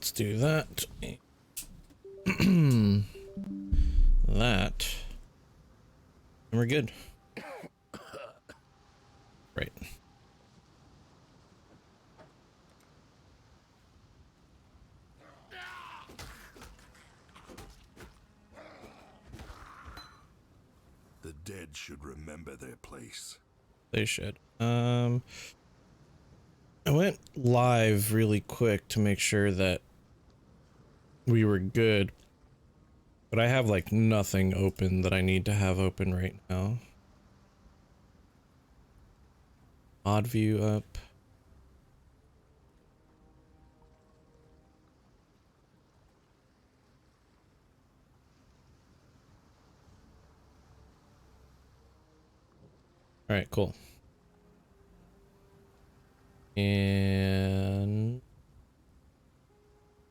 let's do that. That. And we're good. Right. The dead should remember their place. They should. I went live really quick to make sure that we were good, but I have like nothing open that I need to have open right now. Odd view up. All right, cool. And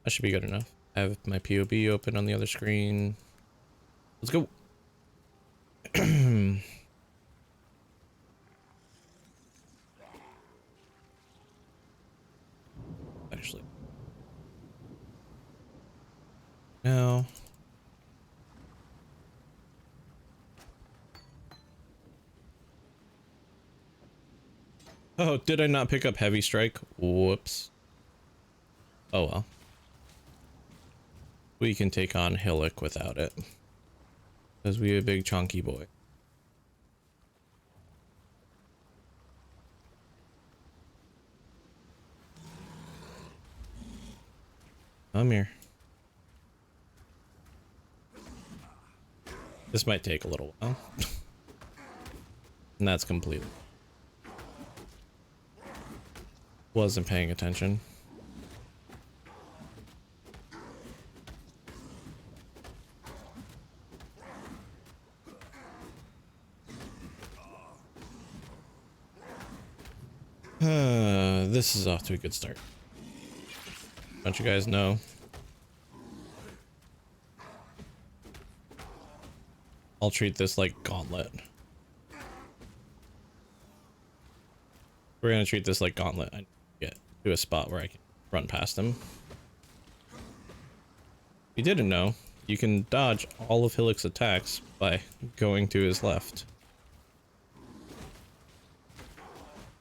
that should be good enough. I have my POB open on the other screen. Let's go. Actually. No. Oh, did I not pick up Heavy Strike? Whoops. Oh well. We can take on Hillock without it. Because we a big chunky boy. Come here. This might take a little while. And that's completely. Wasn't paying attention. This is off to a good start. Don't you guys know? I'll treat this like Gauntlet. We're gonna treat this like Gauntlet. I get to a spot where I can run past him. If you didn't know, you can dodge all of Hillock's attacks by going to his left.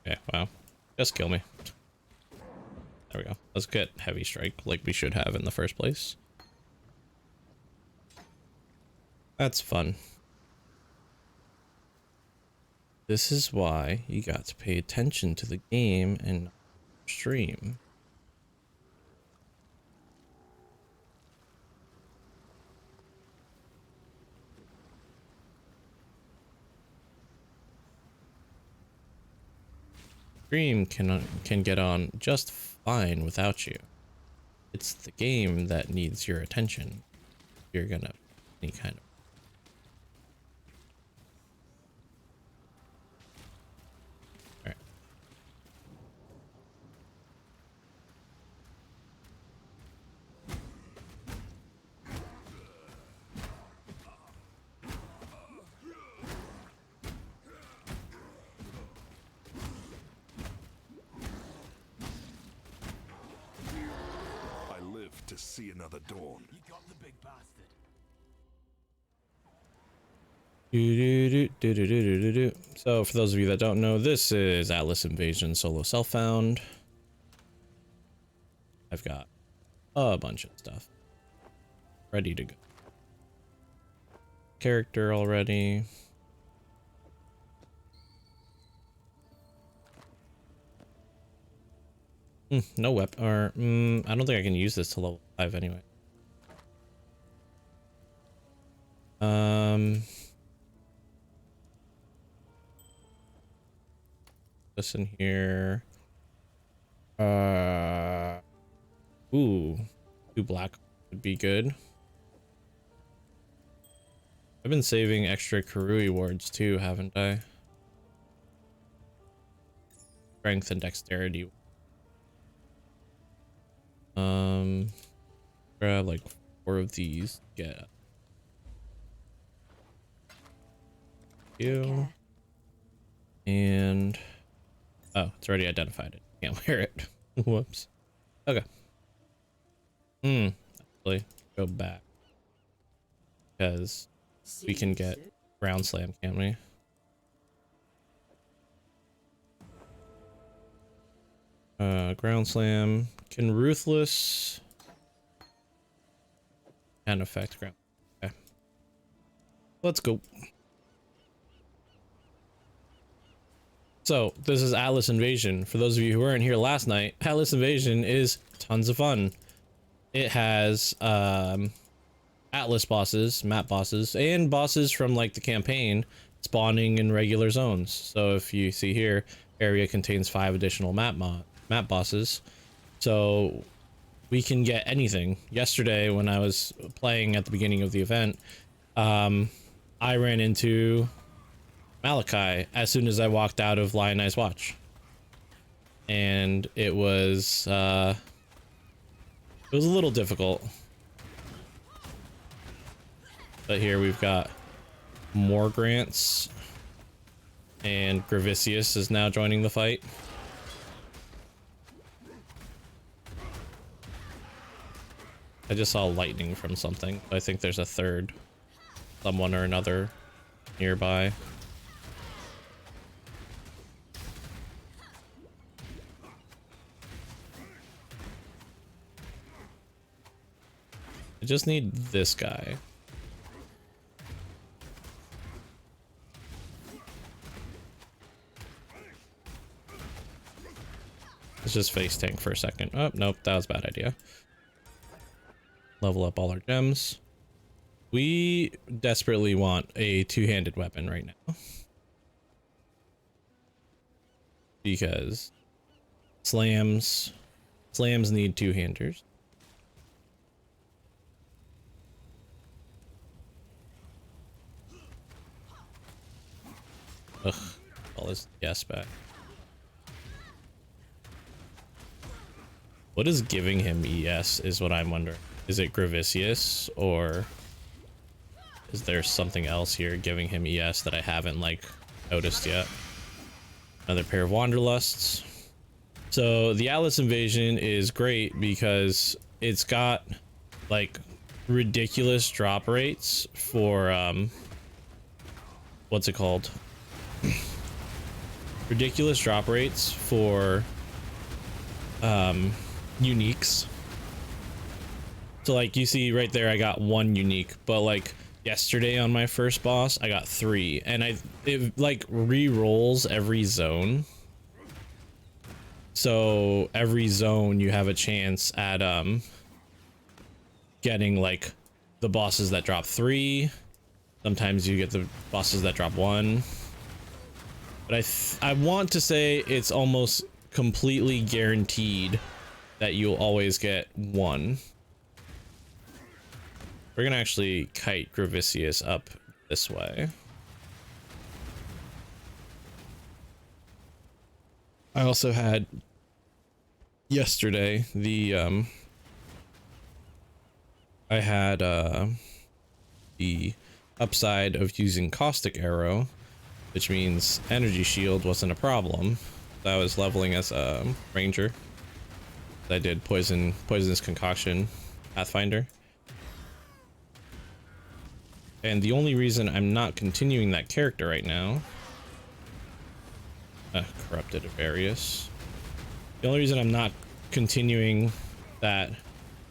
Okay, wow. Just kill me. There we go. Let's get Heavy Strike like we should have in the first place. That's fun. This is why you got to pay attention to the game and stream. Stream can get on just fine without you. It's the game that needs your attention. You're gonna any kind of. Alright. I live to see another dawn. You got the big bastard. So for those of you that don't know, this is Atlas Invasion Solo Self-Found. I've got a bunch of stuff ready to go. Character already. No weapon, or I don't think I can use this to level 5 anyway. This in here. Ooh, 2 black would be good. I've been saving extra Karui wards too, haven't I? Strength and dexterity. Grab like 4 of these. Yeah. You. And oh, it's already identified it. Can't wear it. Whoops. Okay. Actually, go back because we can get ground slam, can't we? Ground slam can ruthless and affect ground. Okay, let's go. So this is Atlas Invasion. For those of you who weren't here last night, Atlas Invasion is tons of fun. It has Atlas bosses, map bosses, and bosses from like the campaign spawning in regular zones. So if you see here, area contains 5 additional map bosses. So we can get anything. Yesterday when I was playing at the beginning of the event, I ran into Malachi as soon as I walked out of Lionized Watch. And it was a little difficult. But here we've got more grants, and Gravicius is now joining the fight. I just saw lightning from something. I think there's a third someone or another nearby. I just need this guy. Let's just face tank for a second. Oh, nope, that was a bad idea. Level up all our gems. We desperately want a two-handed weapon right now. Because slams need two-handers. Ugh, all this yes back. What is giving him ES is what I'm wondering. Is it Gravicius, or is there something else here giving him ES that I haven't like noticed yet? Another pair of Wanderlusts. So the Atlas Invasion is great because it's got like ridiculous drop rates for what's it called? Ridiculous drop rates for uniques. So like you see right there, I got 1 unique, but like yesterday on my first boss, I got 3, and it like re-rolls every zone. So every zone you have a chance at getting like the bosses that drop 3. Sometimes you get the bosses that drop 1. But I want to say it's almost completely guaranteed that you'll always get 1. We're gonna actually kite Gravicius up this way. I also had yesterday the I had the upside of using Caustic Arrow, which means Energy Shield wasn't a problem. I was leveling as a ranger. I did Poisonous Concoction Pathfinder. And the only reason I'm not continuing that character right now, Corrupted Avarius. The only reason I'm not continuing that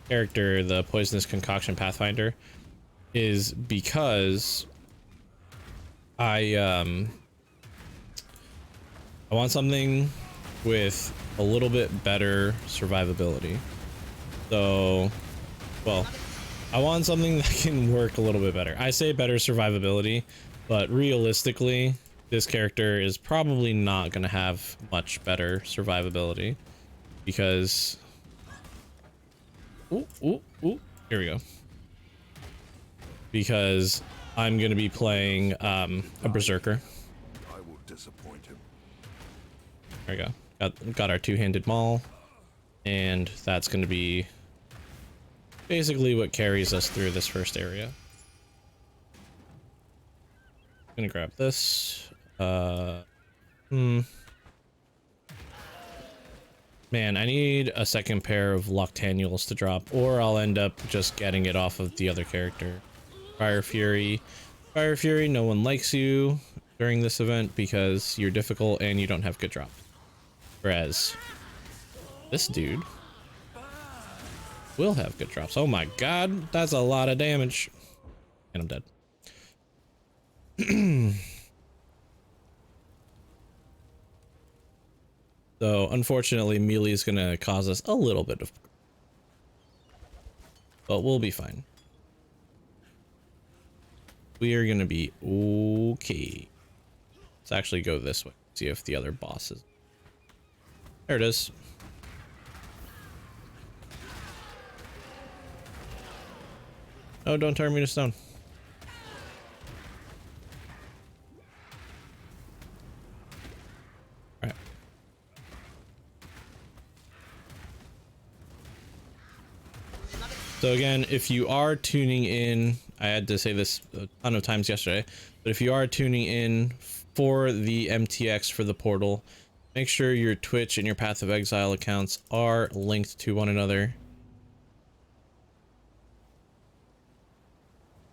character, the Poisonous Concoction Pathfinder, is because I want something with a little bit better survivability. So, well, I want something that can work a little bit better. I say better survivability, but realistically, this character is probably not going to have much better survivability because... Ooh, here we go. Because I'm going to be playing a Berserker. I will disappoint him. There we go. Got our two-handed maul, and that's going to be basically what carries us through this first area. Gonna grab this. We Man, I need a second pair of Loctanuals to drop, or I'll end up just getting it off of the other character. Fire Fury. Fire Fury, no one likes you during this event because you're difficult and you don't have good drop. Whereas this dude will have good drops. Oh my god, that's a lot of damage. And I'm dead. So unfortunately, melee is going to cause us a little bit of, but we'll be fine. We are going to be okay. Let's actually go this way. See if the other boss is. There it is. Oh, don't turn me to stone. Alright. So again, if you are tuning in, I had to say this a ton of times yesterday, but if you are tuning in for the MTX for the portal, make sure your Twitch and your Path of Exile accounts are linked to one another.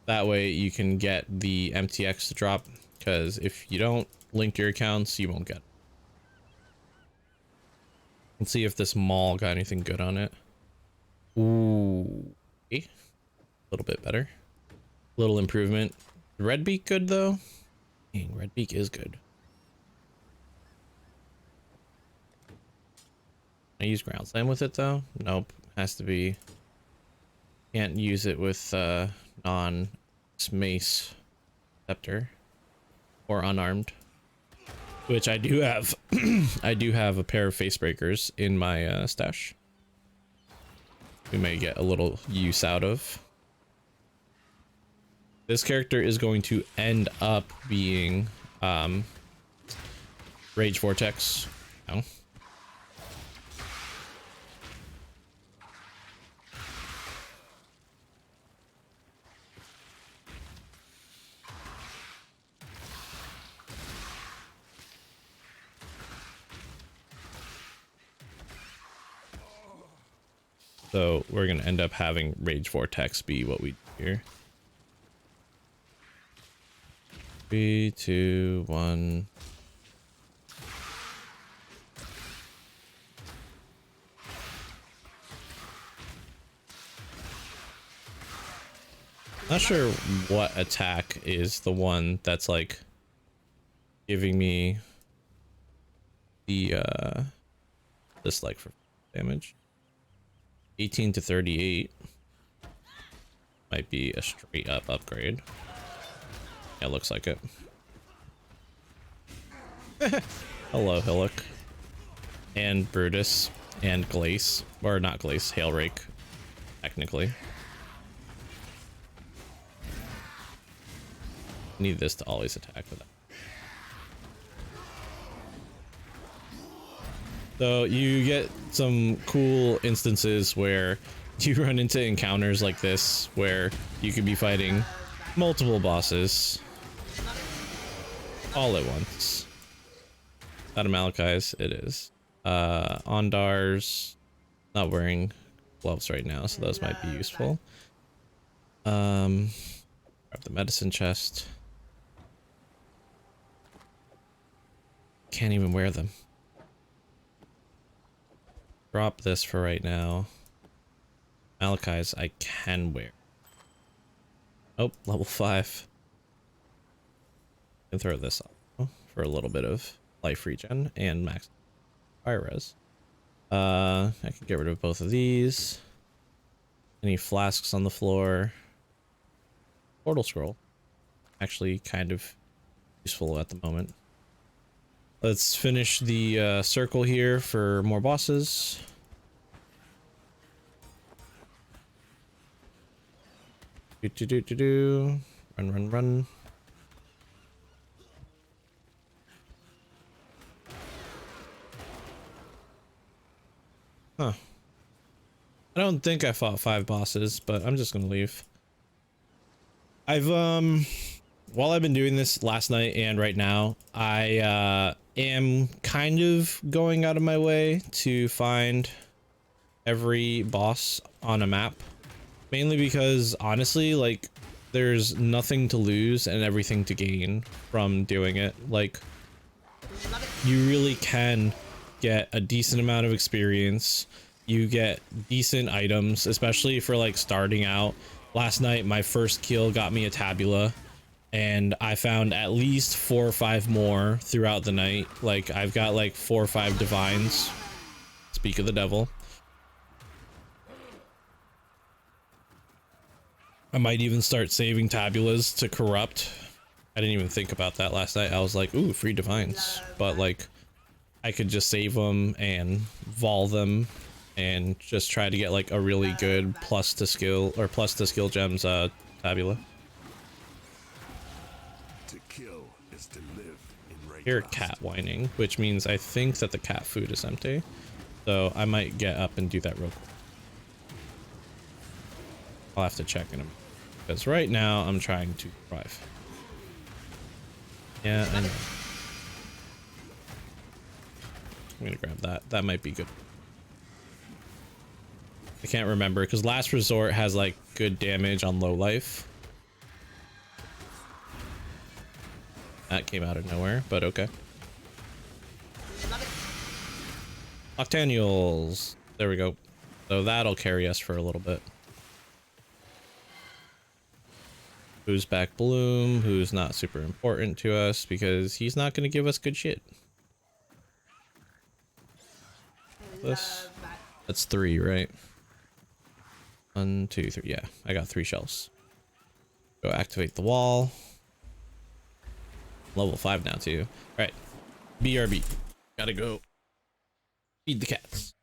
That way you can get the MTX to drop, because if you don't link your accounts, you won't get it. Let's see if this mall got anything good on it. Ooh, okay. A little bit better. Little improvement. Redbeak good though? Dang, Redbeak is good. Can I use ground slam with it though? Nope. Has to be. Can't use it with non mace scepter or unarmed. Which I do have. I do have a pair of face breakers in my stash. We may get a little use out of. This character is going to end up being Rage Vortex. No. So we're gonna end up having Rage Vortex be what we do here. 3, 2, 1. Not sure what attack is the one that's like giving me the dislike for damage. 18 to 38 might be a straight up upgrade. Yeah, looks like it. Hello, Hillock. And Brutus. And Glace. Or not Glace, Hailrake. Technically. Need this to always attack with it. So you get some cool instances where you run into encounters like this, where you could be fighting multiple bosses all at once. Out of Malachi's, it is. Ondar's not wearing gloves right now, so those might be useful. Grab the medicine chest. Can't even wear them. Drop this for right now. Malachi's I can wear. Oh, level 5. Can throw this up for a little bit of life regen and max fire res. I can get rid of both of these. Any flasks on the floor. Portal scroll. Actually kind of useful at the moment. Let's finish the circle here for more bosses. Run, run, run. Huh. I don't think I fought 5 bosses, but I'm just gonna leave. I've while I've been doing this last night and right now, I am kind of going out of my way to find every boss on a map, mainly because honestly, like, there's nothing to lose and everything to gain from doing it. Like, you really can get a decent amount of experience. You get decent items, especially for like starting out. Last night, my first kill got me a tabula, and I found at least 4 or 5 more throughout the night. Like, I've got like 4 or 5 divines. Speak of the devil. I might even start saving tabulas to corrupt. I didn't even think about that last night. I was like, ooh, free divines. But like, I could just save them and vol them and just try to get like a really good plus to skill gems tabula. To kill is to live in Hear a Raycast. cat whining, which means I think that the cat food is empty. So I might get up and do that real quick. I'll have to check in a minute, because right now I'm trying to survive. Yeah, I know. I'm gonna grab that. That might be good. I can't remember because Last Resort has like good damage on low life. That came out of nowhere, but okay. Octanials. There we go. So that'll carry us for a little bit. Who's back Bloom, who's not super important to us because he's not going to give us good shit. That's 3, right? 1, 2, 3. Yeah, I got 3 shells. Go activate the wall. Level 5 now too. All right, BRB. Gotta go feed the cats.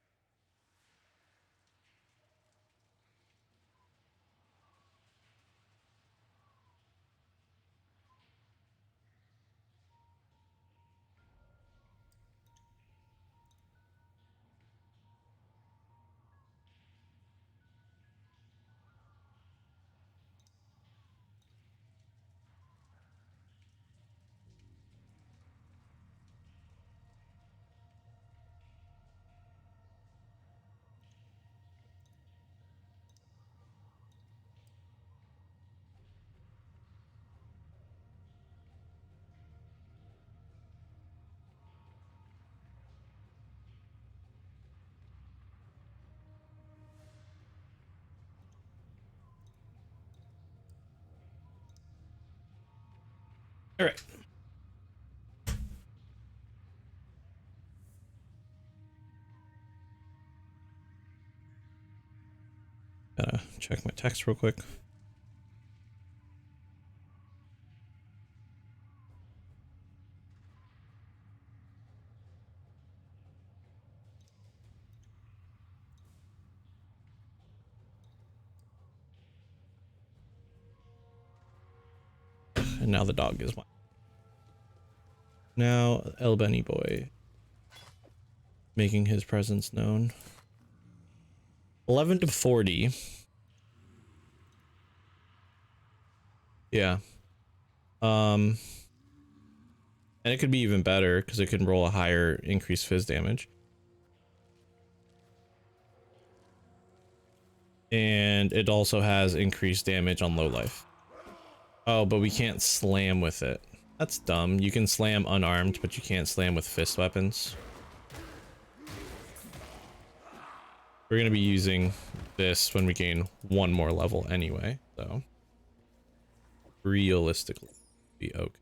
All right. Gotta check my text real quick. And now the dog is one. Now El Benny boy making his presence known. 11 to 40. Yeah. And it could be even better because it can roll a higher increased fizz damage. And it also has increased damage on low life. Oh, but we can't slam with it. That's dumb. You can slam unarmed, but you can't slam with fist weapons. We're going to be using this when we gain 1 more level anyway, so realistically be okay.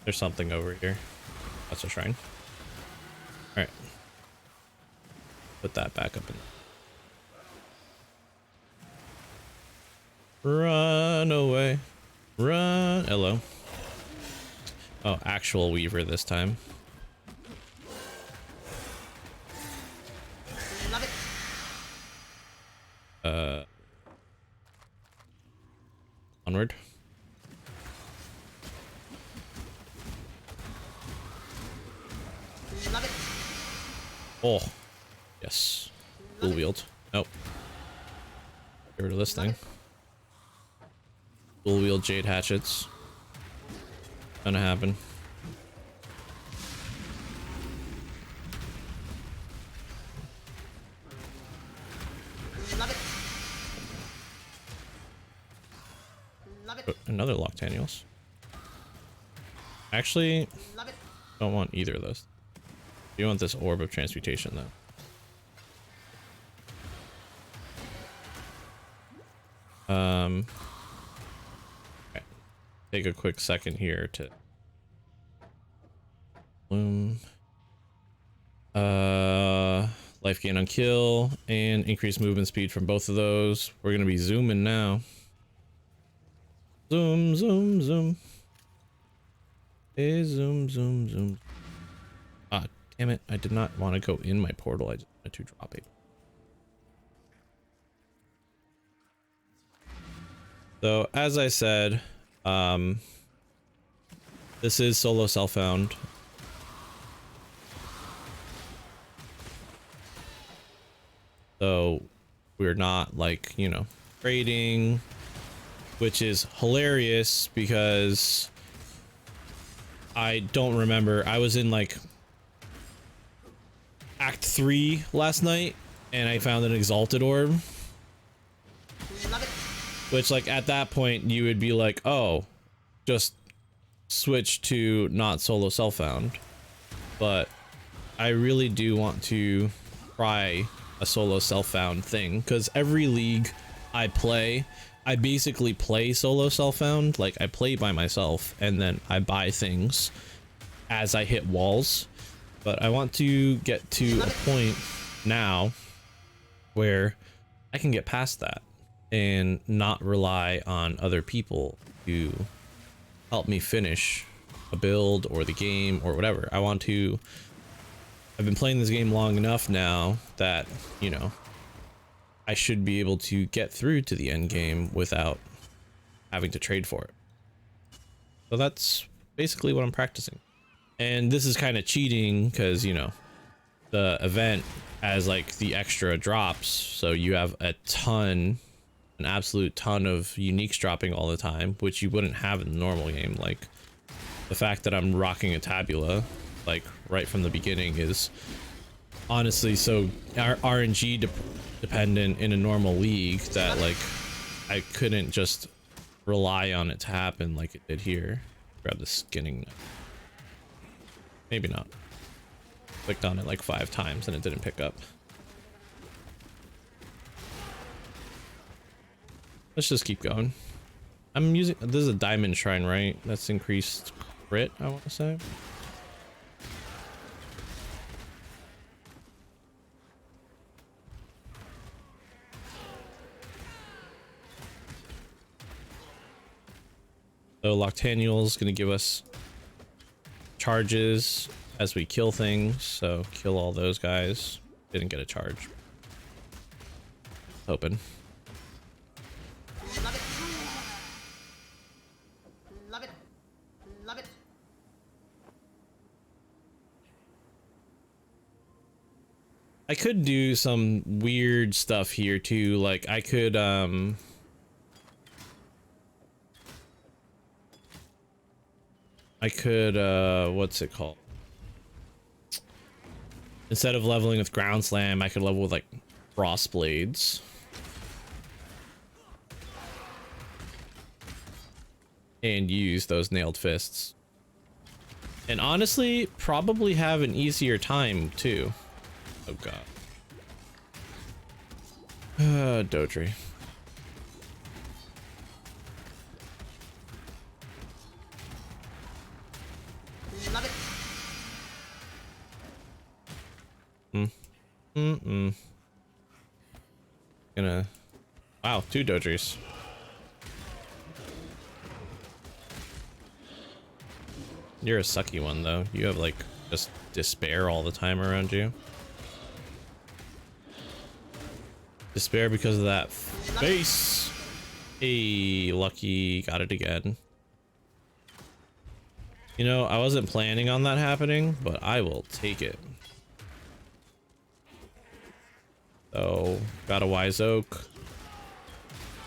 There's something over here. That's a shrine. All right. Put that back up in. Run away. Run. Hello. Oh, actual Weaver this time. Onward. Oh, yes. Dual wield. Nope. Get rid of this thing. Dual wield jade hatchets. Gonna happen. Oh, another Loctanials. Actually, don't want either of those. You want this Orb of Transmutation though. Okay. Take a quick second here to bloom. Life gain on kill and increased movement speed from both of those. We're gonna be zooming now. Zoom, zoom, zoom. Hey, zoom, zoom, zoom. Ah, damn it. I did not want to go in my portal. I just wanted to drop it. So, as I said, this is solo self-found. So, we're not like, you know, trading, which is hilarious because I don't remember. I was in like Act 3 last night and I found an Exalted Orb. Which, like, at that point you would be like, oh, just switch to not solo self-found. But I really do want to try a solo self-found thing, because every league I play, I basically play solo self-found. Like, I play by myself and then I buy things as I hit walls. But I want to get to a point now where I can get past that and not rely on other people to help me finish a build or the game or whatever. I've been playing this game long enough now that, you know, I should be able to get through to the end game without having to trade for it. So that's basically what I'm practicing. And this is kind of cheating because, you know, the event has like the extra drops. So you have an absolute ton of uniques dropping all the time, which you wouldn't have in the normal game. Like, the fact that I'm rocking a Tabula, like, right from the beginning is honestly so RNG dependent in a normal league that, like, I couldn't just rely on it to happen like it did here. Grab the skinning. Maybe not. Clicked on it like 5 times and it didn't pick up. Let's just keep going. I'm using, this is a diamond shrine, right? That's increased crit, I want to say. So Loctanial's gonna give us charges as we kill things, so kill all those guys. Didn't get a charge. Open. Love it. Love it. Love it. I could do some weird stuff here too, like I could what's it called? Instead of leveling with Ground Slam, I could level with like Frost Blades. And use those nailed fists. And honestly, probably have an easier time too. Oh god. Dodri. Love it. Gonna... Wow, 2 Dodris. You're a sucky one though. You have like just despair all the time around you. Despair because of that face. Hey, lucky, got it again. You know, I wasn't planning on that happening, but I will take it. So, got a Wise Oak.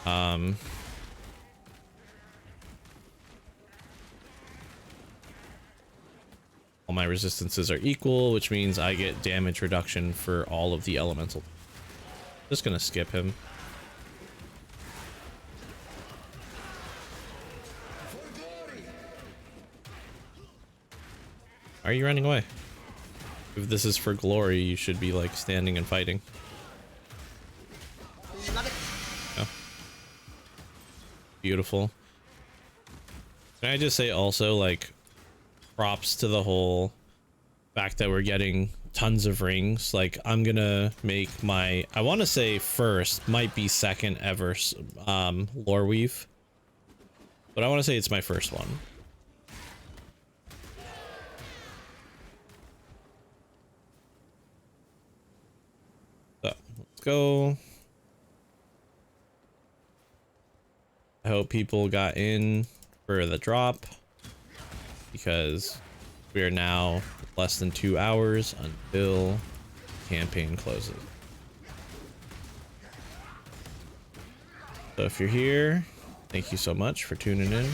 All my resistances are equal, which means I get damage reduction for all of the elemental. Just gonna skip him. Why are you running away? If this is for glory, you should be like standing and fighting. Love it. Oh. Beautiful. Can I just say also, like, props to the whole fact that we're getting tons of rings. Like, I'm gonna make my, I want to say first, might be second ever lore weave, but I want to say it's my first one. So let's go. I hope people got in for the drop, because we are now less than 2 hours until campaign closes. So if you're here, thank you so much for tuning in.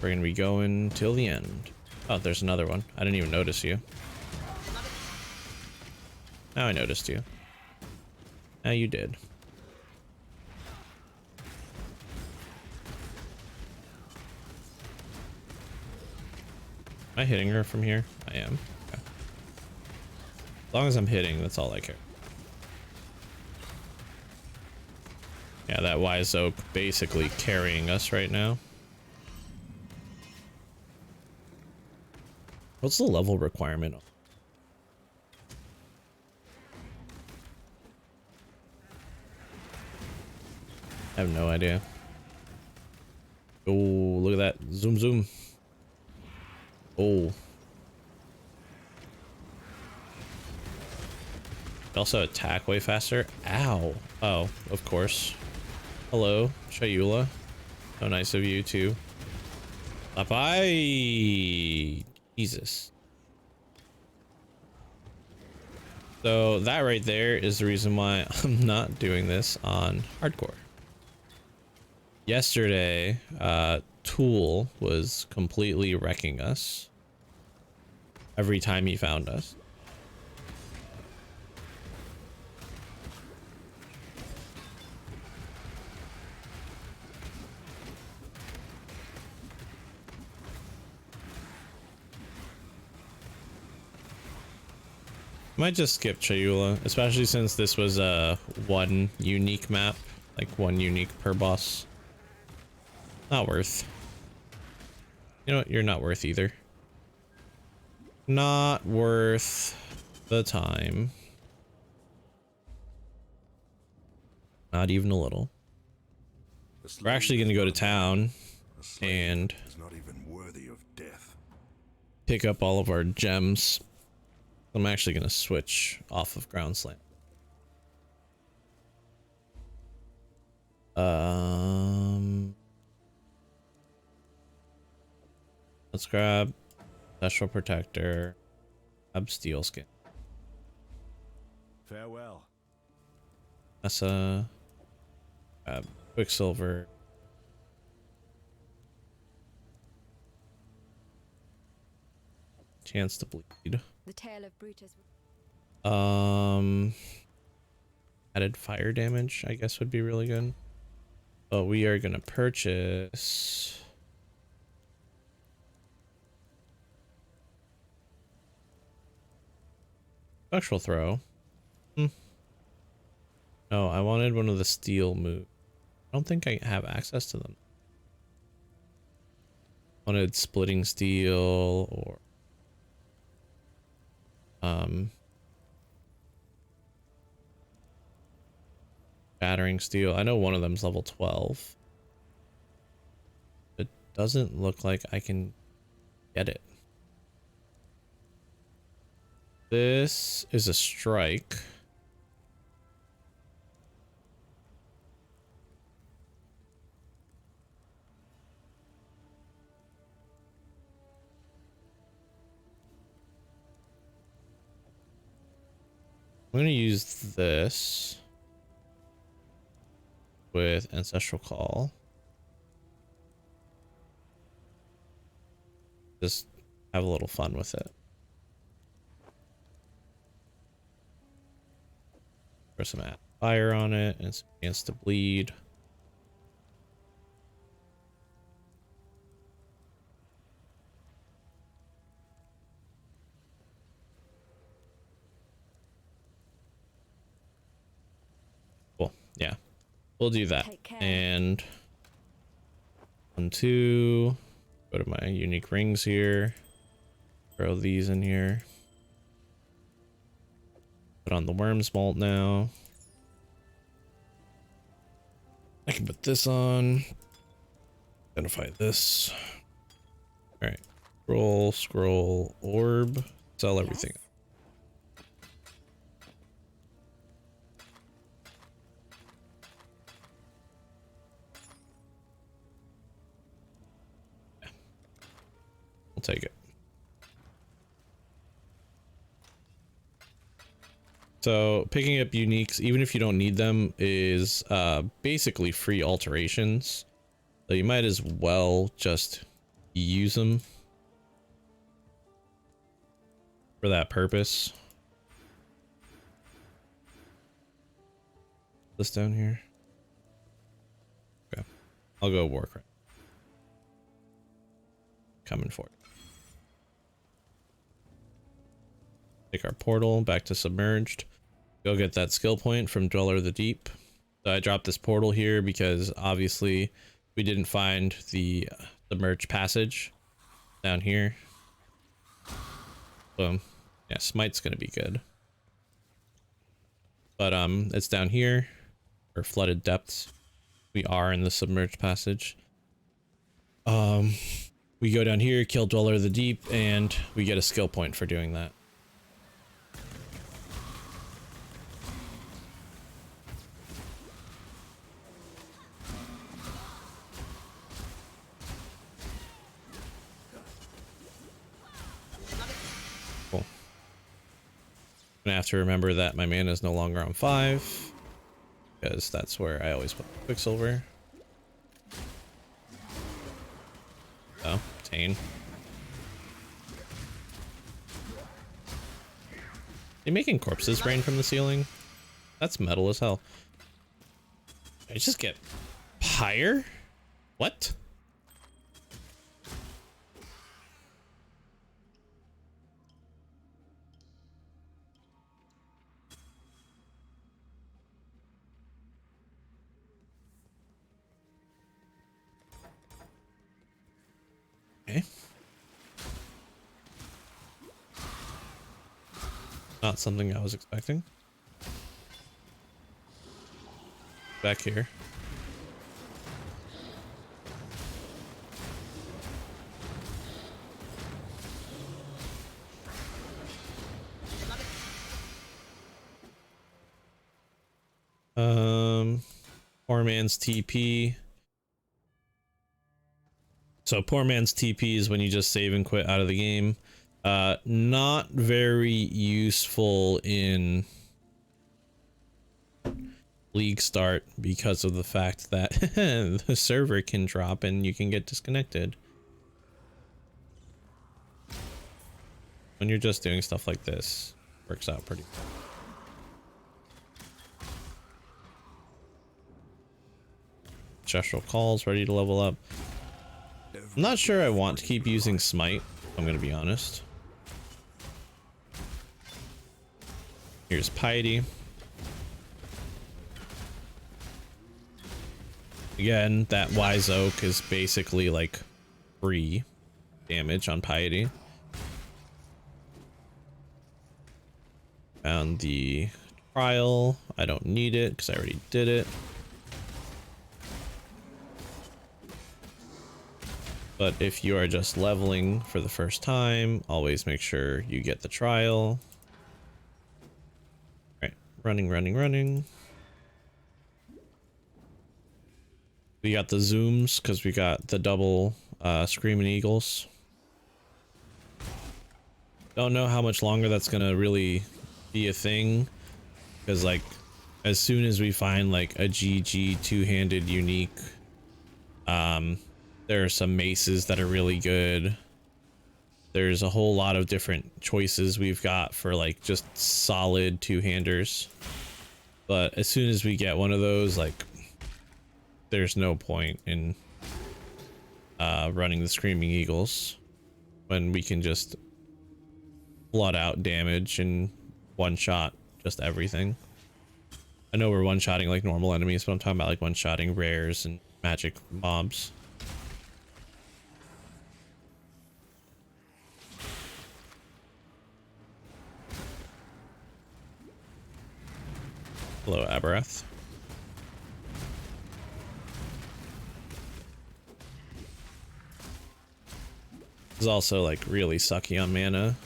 We're gonna be going till the end. Oh, there's another one. I didn't even notice you. Now I noticed you. Now you did. Am I hitting her from here? I am. Okay. As long as I'm hitting, that's all I care. Yeah, that wise oak basically carrying us right now. What's the level requirement? I have no idea. Oh, look at that. Zoom, zoom. Oh. Also attack way faster. Ow. Oh, of course. Hello, Shayula. So nice of you too. Bye-bye. Jesus. So that right there is the reason why I'm not doing this on hardcore. Yesterday, Tool was completely wrecking us every time he found us. Might just skip Chayula, especially since this was a one unique map, like one unique per boss. Not worth. You know what? You're not worth either. Not worth the time. Not even a little. We're actually going to go to town and is not even worthy of death. pick up all of our gems. I'm actually going to switch off of ground slam. Let's grab Special Protector, grab Steel Skin. Farewell. That's a Quicksilver. Chance to bleed. The tale of Brutus. Added fire damage, I guess, would be really good. But we are gonna purchase Spectral Throw. No, I wanted one of the steel moves. I don't think I have access to them. Wanted Splitting Steel or Shattering Steel. I know one of them's level 12. It doesn't look like I can get it. This is a strike. I'm going to use this with Ancestral Call. Just have a little fun with it. Throw some fire on it and some chance to bleed. Yeah, we'll do that. Take care. And 1, 2, go to my unique rings here, throw these in here, put on the worm's molt now. I can put this on, identify this. All right, scroll, orb, sell everything. Yes? I'll take it. So picking up uniques, even if you don't need them, is basically free alterations. So you might as well just use them for that purpose. This down here. Okay, I'll go Warcraft. Coming for it. Take our portal back to submerged. Go get that skill point from Dweller of the Deep. So I dropped this portal here because obviously we didn't find the submerged passage down here. So yeah, smite's gonna be good. But it's down here, or flooded depths. We are in the submerged passage. We go down here, kill Dweller of the Deep, and we get a skill point for doing that. Cool. I'm gonna have to remember that my mana is no longer on 5, because that's where I always put Quicksilver. Oh, Tane. They making corpses rain from the ceiling? That's metal as hell. I just get higher? What? Okay. Not something I was expecting. Back here. Poor man's TP. So poor man's TP is when you just save and quit out of the game. Not very useful in League start because of the fact that the server can drop and you can get disconnected. When you're just doing stuff like this, works out pretty well. Ancestral Calls ready to level up. I'm not sure I want to keep using Smite, I'm gonna be honest. Here's Piety. Again, that Wise Oak is basically like free damage on Piety. Found the trial. I don't need it because I already did it. But if you are just leveling for the first time, always make sure you get the trial. All right, running. We got the zooms because we got the double Screaming Eagles. Don't know how much longer that's gonna really be a thing, because like as soon as we find like a GG two-handed unique, there are some maces that are really good. There's a whole lot of different choices we've got for like just solid two-handers, but as soon as we get one of those, like there's no point in running the Screaming Eagles when we can just flood out damage and one shot just everything. I know we're one-shotting like normal enemies, but I'm talking about like one-shotting rares and magic mobs. Hello, Aberrath. Is also like really sucky on mana.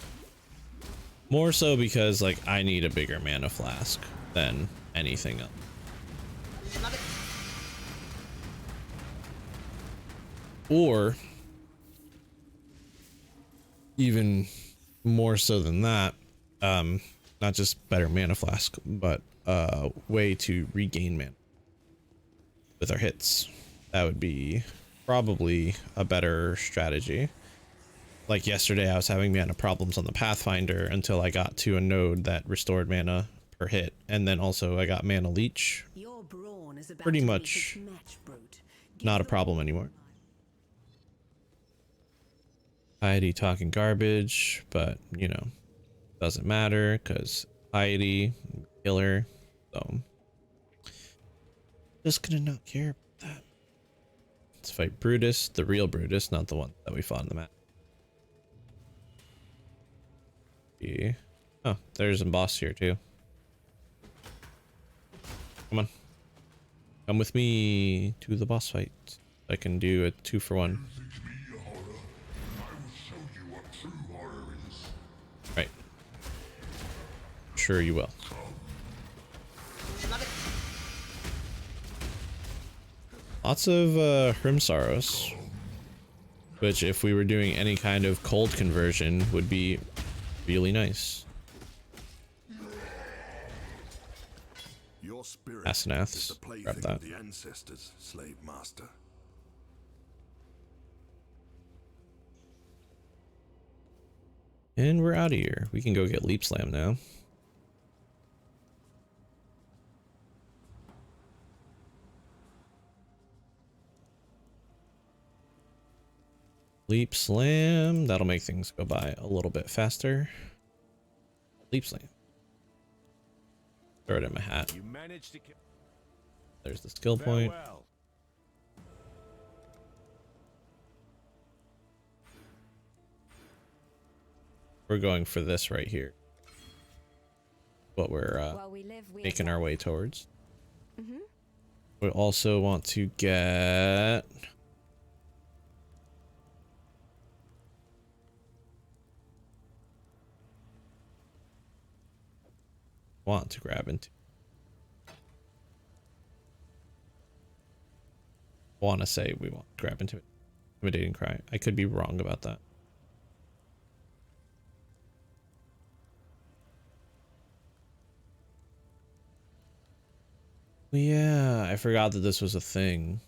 More so because like I need a bigger mana flask than anything else. Love it. Or even more so than that, not just better mana flask, but way to regain mana with our hits. That would be probably a better strategy. Like yesterday, I was having mana problems on the Pathfinder until I got to a node that restored mana per hit, and then also I got mana leech. Your brawn is about Pretty to much reach its match, brute. Not a problem anymore. Piety talking garbage, but you know, doesn't matter because Piety killer. So just gonna not care about that. Let's fight Brutus, the real Brutus, not the one that we fought in the map. Yeah. Oh, there's a boss here too. Come on. Come with me to the boss fight. I can do a 2-for-1. Right. Sure you will. Love it. Lots of Hrimsaros, which if we were doing any kind of cold conversion would be really nice. Your spirit Asenaths, is the grab plaything that. of the ancestors, slave master. And we're out of here. We can go get Leap Slam now. Leap Slam. That'll make things go by a little bit faster. Leap Slam. Throw it in my hat. You managed to kill. There's the skill point. Farewell. We're going for this right here. What we're While we live, we making our way towards. Mm-hmm. We also want to get... want to grab into. Want to say we want to grab into it. Intimidating cry. I could be wrong about that. Yeah, I forgot that this was a thing.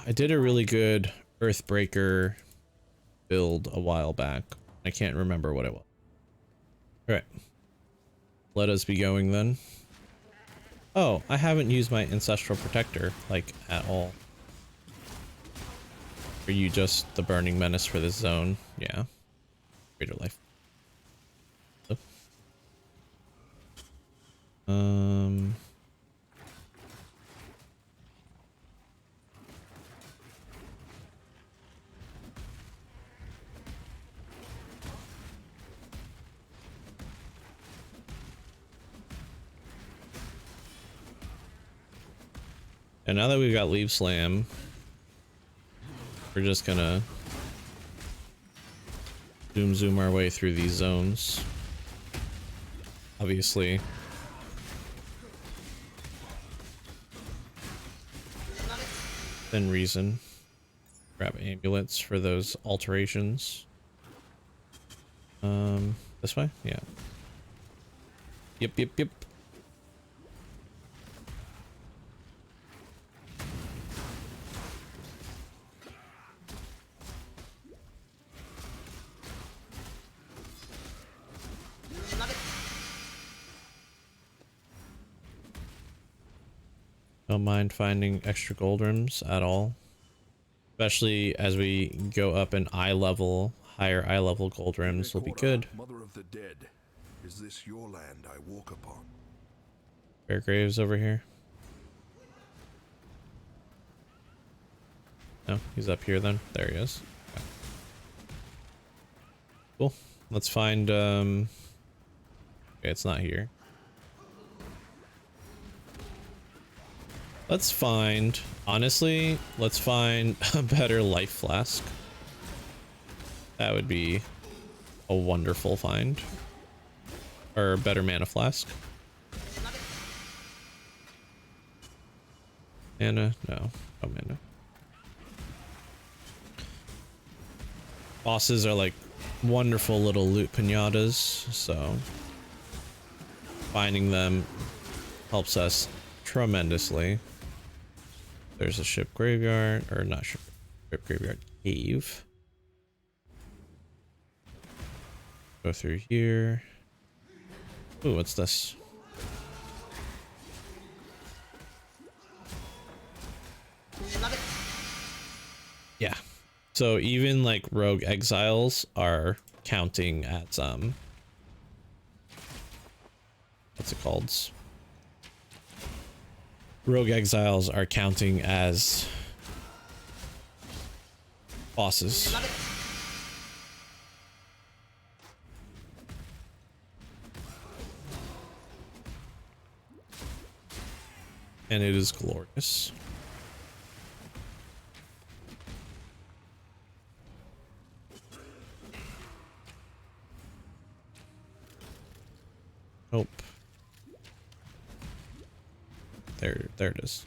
I did a really good Earthbreaker build a while back. I can't remember what it was. Alright. Let us be going then. Oh, I haven't used my Ancestral Protector, like, at all. Are you just the Burning Menace for this zone? Yeah. Greater life. And now that we've got Leap Slam, we're just gonna zoom our way through these zones. Obviously. Within reason. Grab amulets for those alterations. This way? Yeah. Yep. don't mind finding extra gold rims at all. Especially as we go up in eye level, higher eye level gold rims will be good. Mother of the dead, is this your land I walk upon? Bear Graves over here. No, he's up here then. There he is. Okay. Cool. Let's find okay, it's not here. Let's find, honestly, let's find a better life flask. That would be a wonderful find. Or a better mana flask. Mana? No. Oh, mana. Bosses are like wonderful little loot pinatas, so finding them helps us tremendously. There's a ship graveyard, or not ship graveyard, cave. Go through here. Ooh, what's this? Yeah. So even like rogue exiles are counting as what's it called? Rogue exiles are counting as bosses. And it is glorious. Nope. There it is.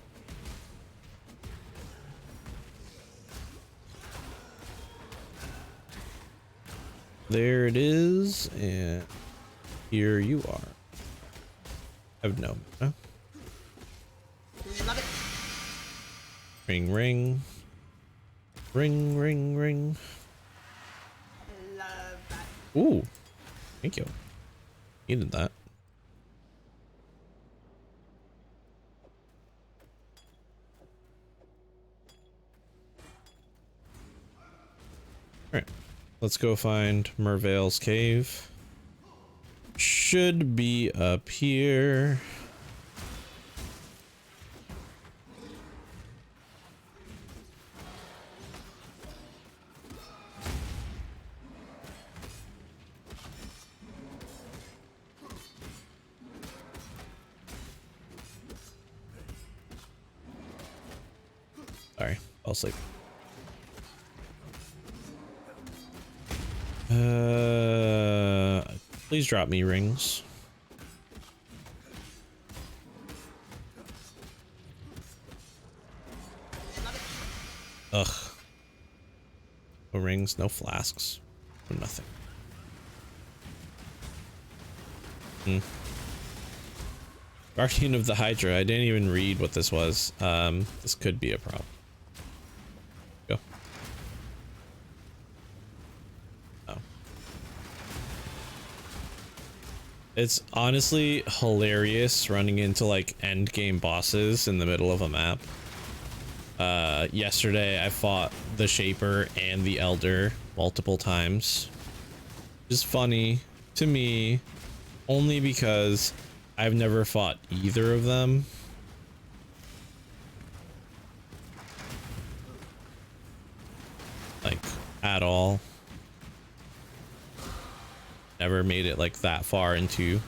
There it is, and here you are. I've no. Huh? Ring, ring. Ring, ring, ring. Love that. Ooh. Thank you. Needed that. Alright. Let's go find Merveil's cave. Should be up here. Sorry, I'll sleep. Please drop me rings. Ugh. No rings, no flasks, no nothing. Guardian of the Hydra. I didn't even read what this was. This could be a problem. Go. Oh. It's honestly hilarious running into like end game bosses in the middle of a map. Yesterday I fought the Shaper and the Elder multiple times. Just funny to me, only because I've never fought either of them. Like, at all. Never made it like that far into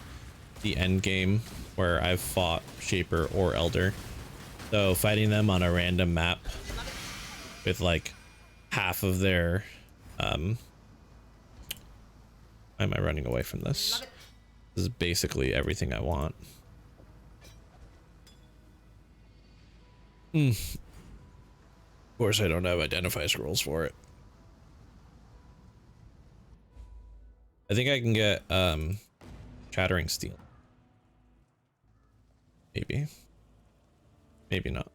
the end game where I've fought Shaper or Elder. So fighting them on a random map with like half of their why am I running away from this? This is basically everything I want. Of course I don't have identify scrolls for it. I think I can get Chattering Steel. Maybe. Maybe not.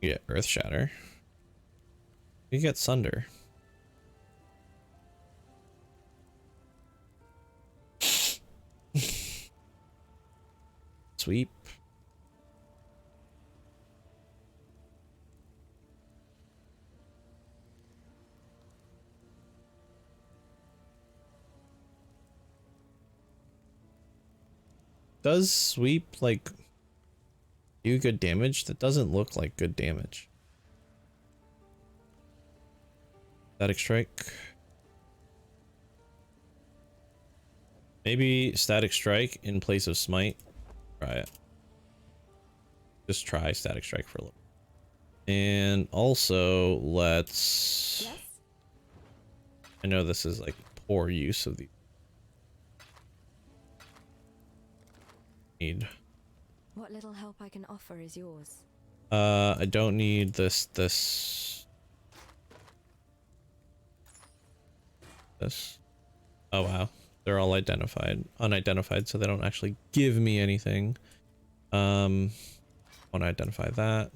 You get Earth Shatter. You get Sunder. sweep. Does sweep like do good damage? That doesn't look like good damage. Static strike. Maybe static strike in place of smite. Try it. Just try static strike for a little. And also let's Yes? I know this is like poor use of the need. What little help I can offer is yours. I don't need this. Oh wow. They're all unidentified, so they don't actually give me anything. Want to identify that.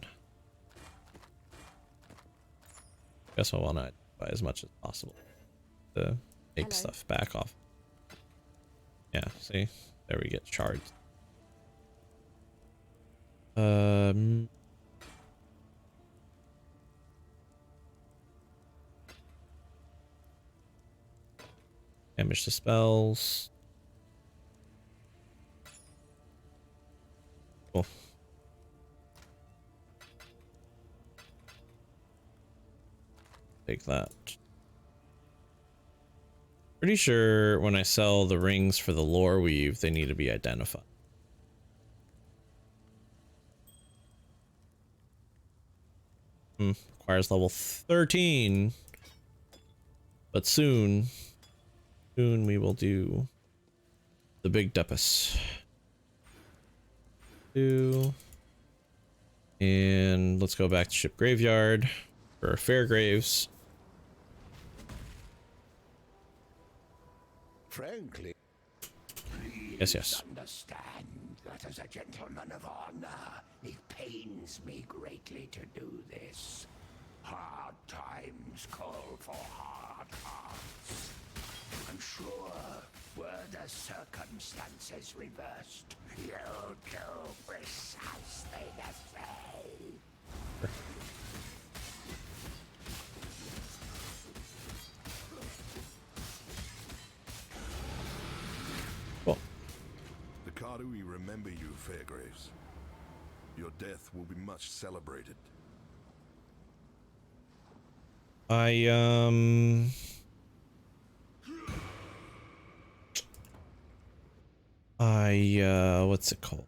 Guess I want to identify as much as possible to take Hello. stuff back off. Yeah, see? There we get shards. Damage to spells. Cool. Take that. Pretty sure when I sell the rings for the lore weave, they need to be identified. Requires level 13. But soon we will do the big Depus. And let's go back to Ship Graveyard for Fairgraves. Frankly, Yes. Understand that as a gentleman of honor, it pains me greatly to do this. Hard times call for hard hearts. I'm sure, were the circumstances reversed, you'll do precisely the same. Cool. the Kardui remember you, Fairgraves. Your death will be much celebrated. What's it called?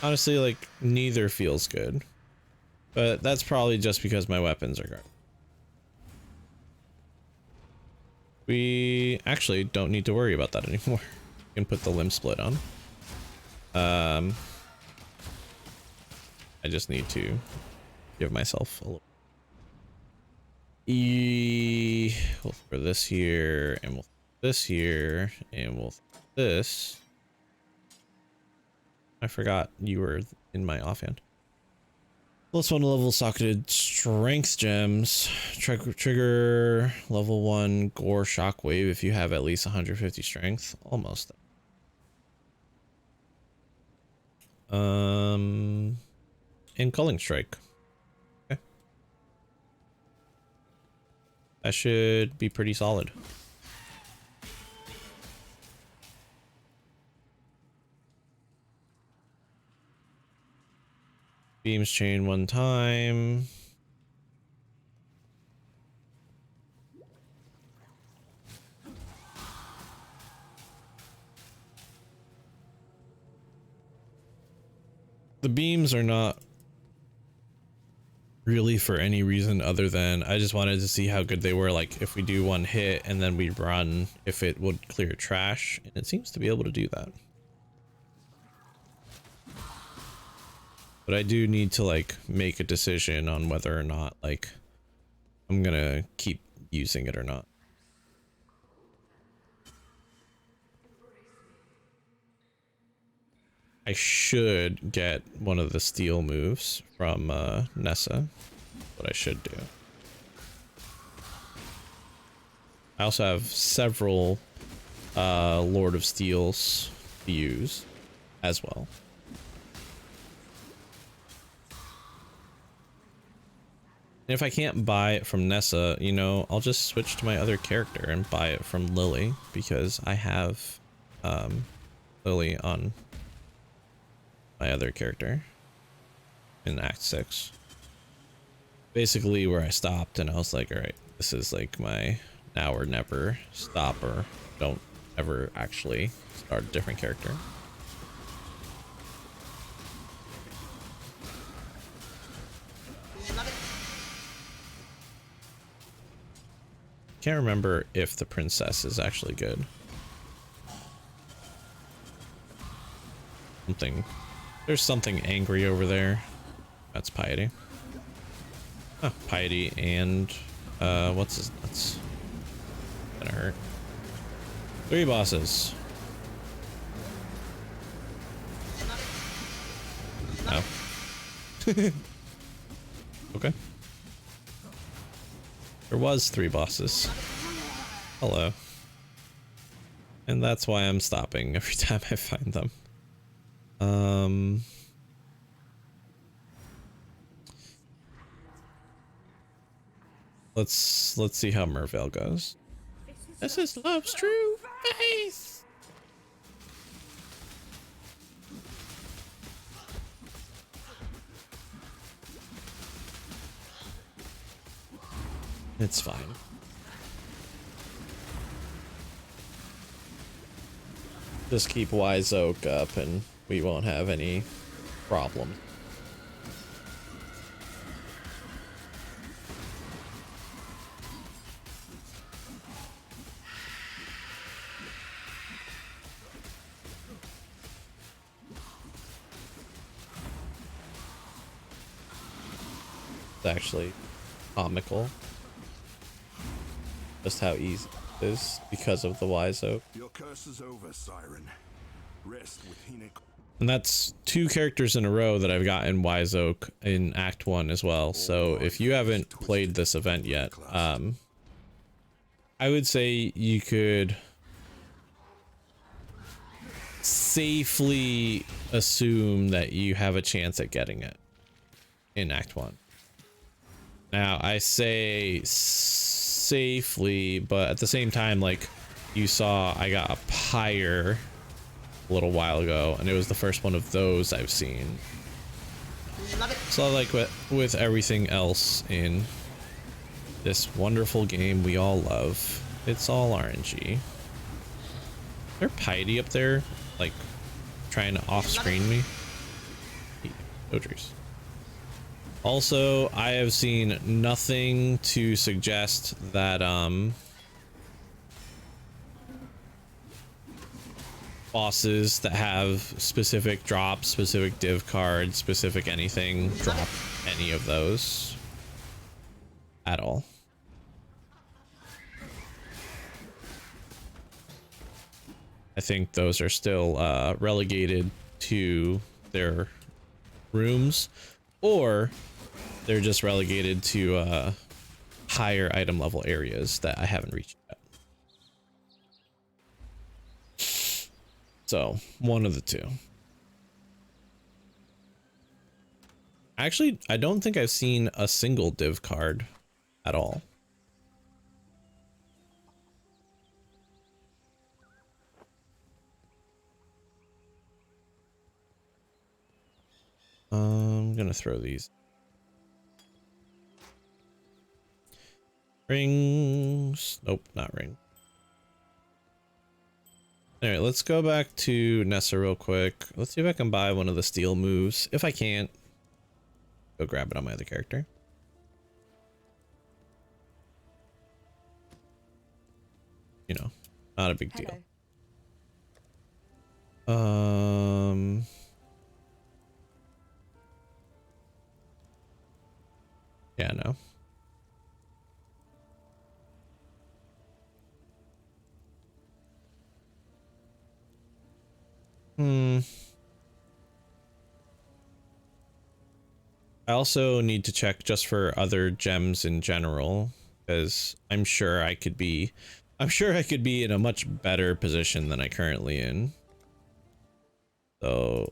Honestly, like, neither feels good. But that's probably just because my weapons are garbage. We actually don't need to worry about that anymore. We can put the limb split on. I just need to give myself a little. We'll throw this here, and we'll throw this here, and we'll throw this. I forgot you were in my offhand. +1 level socketed strength gems. Trigger level 1 gore shockwave if you have at least 150 strength. Almost. And culling strike. Okay. That should be pretty solid. Beams chain one time. The beams are not really for any reason other than I just wanted to see how good they were, like if we do one hit and then we run, if it would clear trash, and it seems to be able to do that. But I do need to like make a decision on whether or not like I'm gonna keep using it or not. I should get one of the steel moves from Nessa. What I should do. I also have several Lord of Steels to use as well. And if I can't buy it from Nessa, you know, I'll just switch to my other character and buy it from Lily, because I have Lily on my other character in Act 6. Basically where I stopped, and I was like, alright, this is like my now or never stop, or don't ever actually start a different character. Love it. Can't remember if the princess is actually good. There's something angry over there. That's Piety. Oh, Piety and what's his nuts? Gonna hurt. 3 bosses. Oh. Okay. There was 3 bosses. Hello. And that's why I'm stopping every time I find them. Let's see how Mervale goes. This is love's true face. It's fine. Just keep Wise Oak up and we won't have any problem. It's actually comical just how easy it is because of the Wise Oak. Your curse is over, Siren. Rest with Hinoc. And that's 2 characters in a row that I've gotten Wise Oak in Act 1 as well. So if you haven't played this event yet, I would say you could safely assume that you have a chance at getting it in Act 1. Now, I say safely, but at the same time, like you saw, I got a Pyre a little while ago, and it was the first one of those I've seen. Love it. So like with everything else in this wonderful game we all love, it's all RNG. Is there Piety up there, like trying to off-screen me? Oh, jeez. Also, I have seen nothing to suggest that bosses that have specific drops, specific div cards, specific anything drop any of those at all. I think those are still relegated to their rooms, or they're just relegated to higher item level areas that I haven't reached yet. So, one of the two. Actually, I don't think I've seen a single div card at all. I'm gonna throw these. Rings. Nope, not ring. Alright, let's go back to Nessa real quick. Let's see if I can buy one of the steel moves. If I can't, go grab it on my other character. You know, not a big deal. I also need to check just for other gems in general, because I'm sure I could be in a much better position than I currently in. So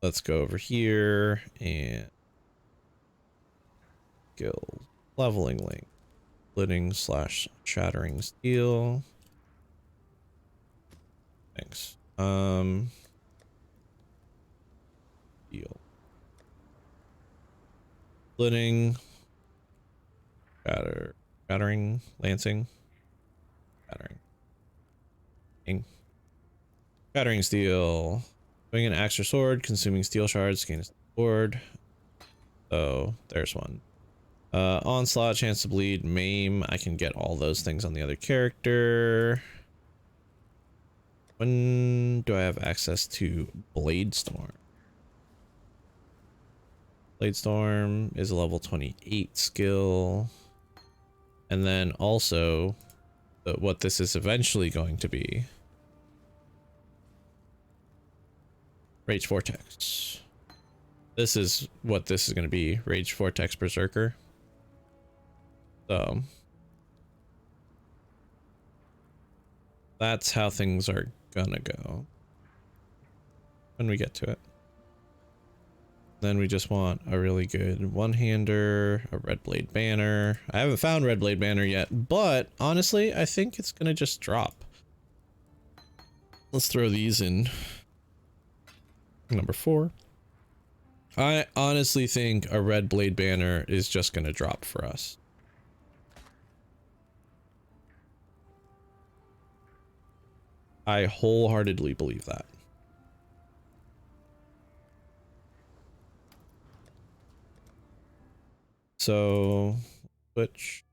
let's go over here and guild leveling link, splitting / shattering steel. Thanks. Steel. Splitting, shattering, lancing, shattering steel. Doing an axe or sword, consuming steel shards, gain a sword. So there's one. Onslaught, chance to bleed, maim. I can get all those things on the other character. When do I have access to Blade Storm? Blade Storm is a level 28 skill. And then also what this is eventually going to be. Rage Vortex. This is what this is going to be. Rage Vortex Berserker. So that's how things are gonna go when we get to it. Then we just want a really good one-hander, a Red Blade Banner. I haven't found Red Blade Banner yet, but honestly, I think it's gonna just drop. Let's throw these in. Number 4. I honestly think a Red Blade Banner is just gonna drop for us. I wholeheartedly believe that. So, which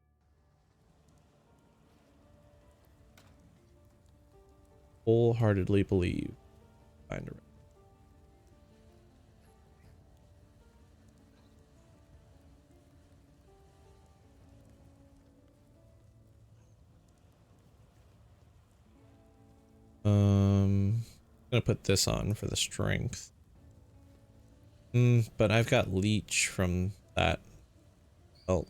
wholeheartedly believe. Find a I'm gonna put this on for the strength. But I've got leech from that. Oh.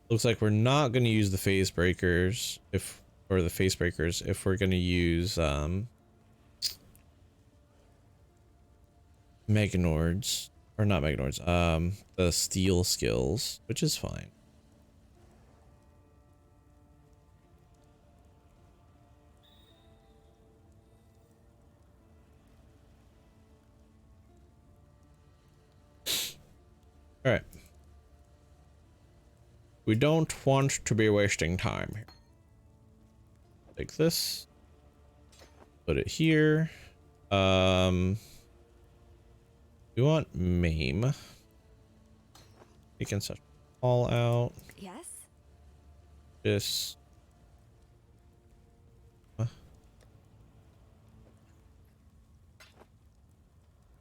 Looks like we're not gonna use the phase breakers if we're gonna use Meganords. Or not Meganords, the steel skills, which is fine. All right. We don't want to be wasting time here. Take this. Put it here. We want maim. We can set all out. Yes? Just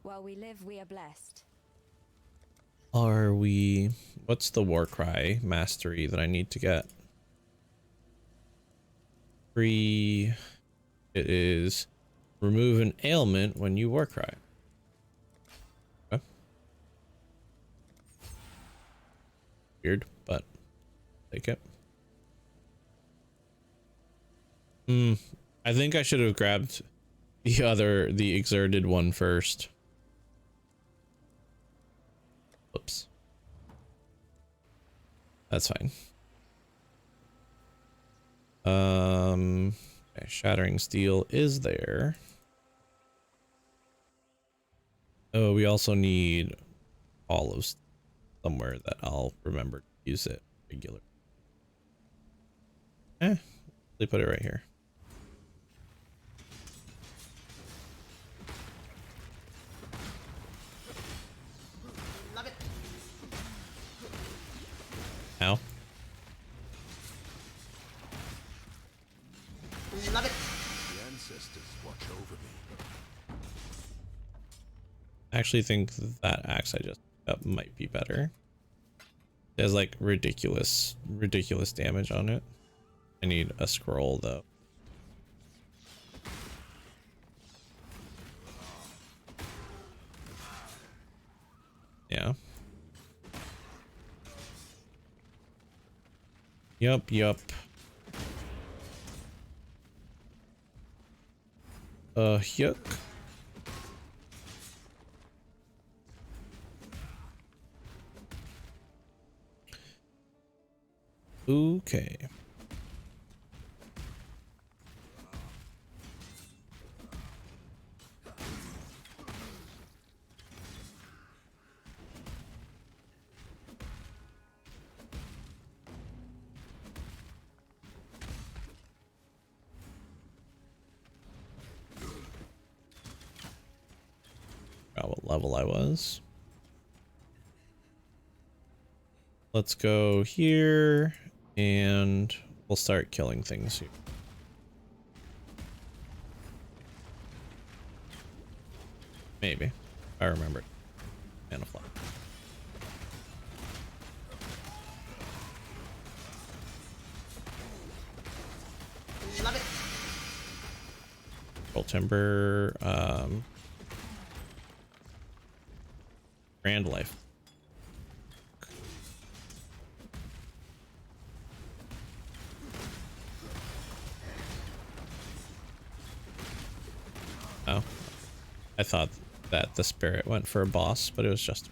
While we live, we are blessed. are we... What's the Warcry mastery that I need to get? 3... It is remove an ailment when you Warcry. Okay. Weird, but take it. I think I should have grabbed the exerted one first. Oops. That's fine. Okay, shattering steel is there. Oh, we also need olives somewhere that I'll remember to use it regular. They put it right here. Love it. Ow. Love it. The ancestors watch over me. I actually think that axe I just picked up might be better. It has like ridiculous damage on it. I need a scroll though. Yeah. Yup, yup. Yuck. Okay. Forgot what level I was. Let's go here and we'll start killing things here. Maybe. I remember. Mana fly. Love it. Roll timber. Grand life. Oh. I thought that the spirit went for a boss, but it was just.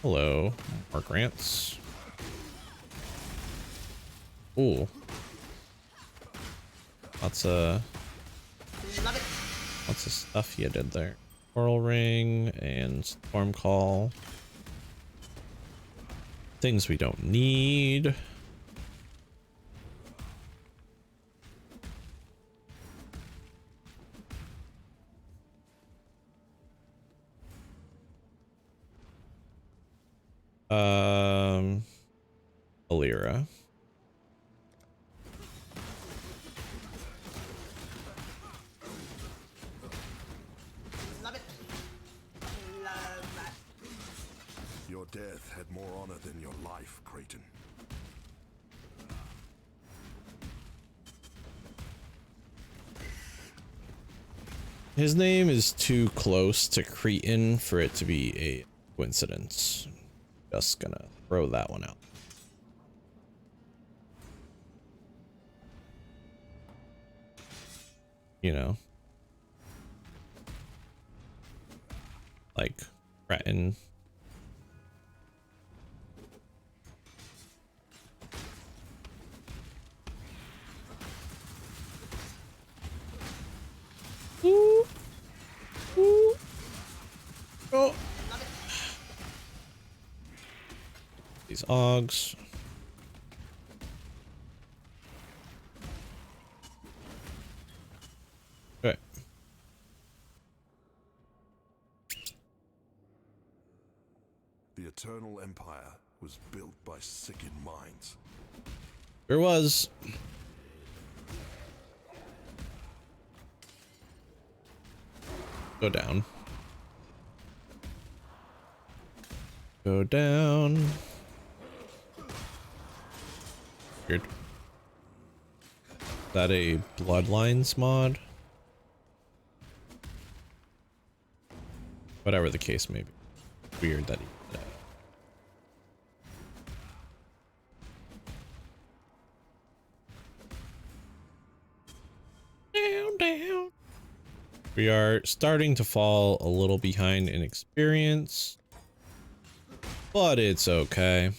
Hello. More grants. Ooh. Lots of Love it. lots of stuff you did there. Coral ring and storm call. Things we don't need. Alira. Love it. Love that. Your death had more honor than your life, Creighton. His name is too close to Cretan for it to be a coincidence. Just gonna throw that one out. You know, like Cretan. Ooh. Ooh. Oh. These Augs. Okay. The Eternal Empire was built by sickened minds. There was. Go down. Go down. Weird. Is that a Bloodlines mod? Whatever the case may be. Weird that he did that. Down, down. We are starting to fall a little behind in experience, but it's okay.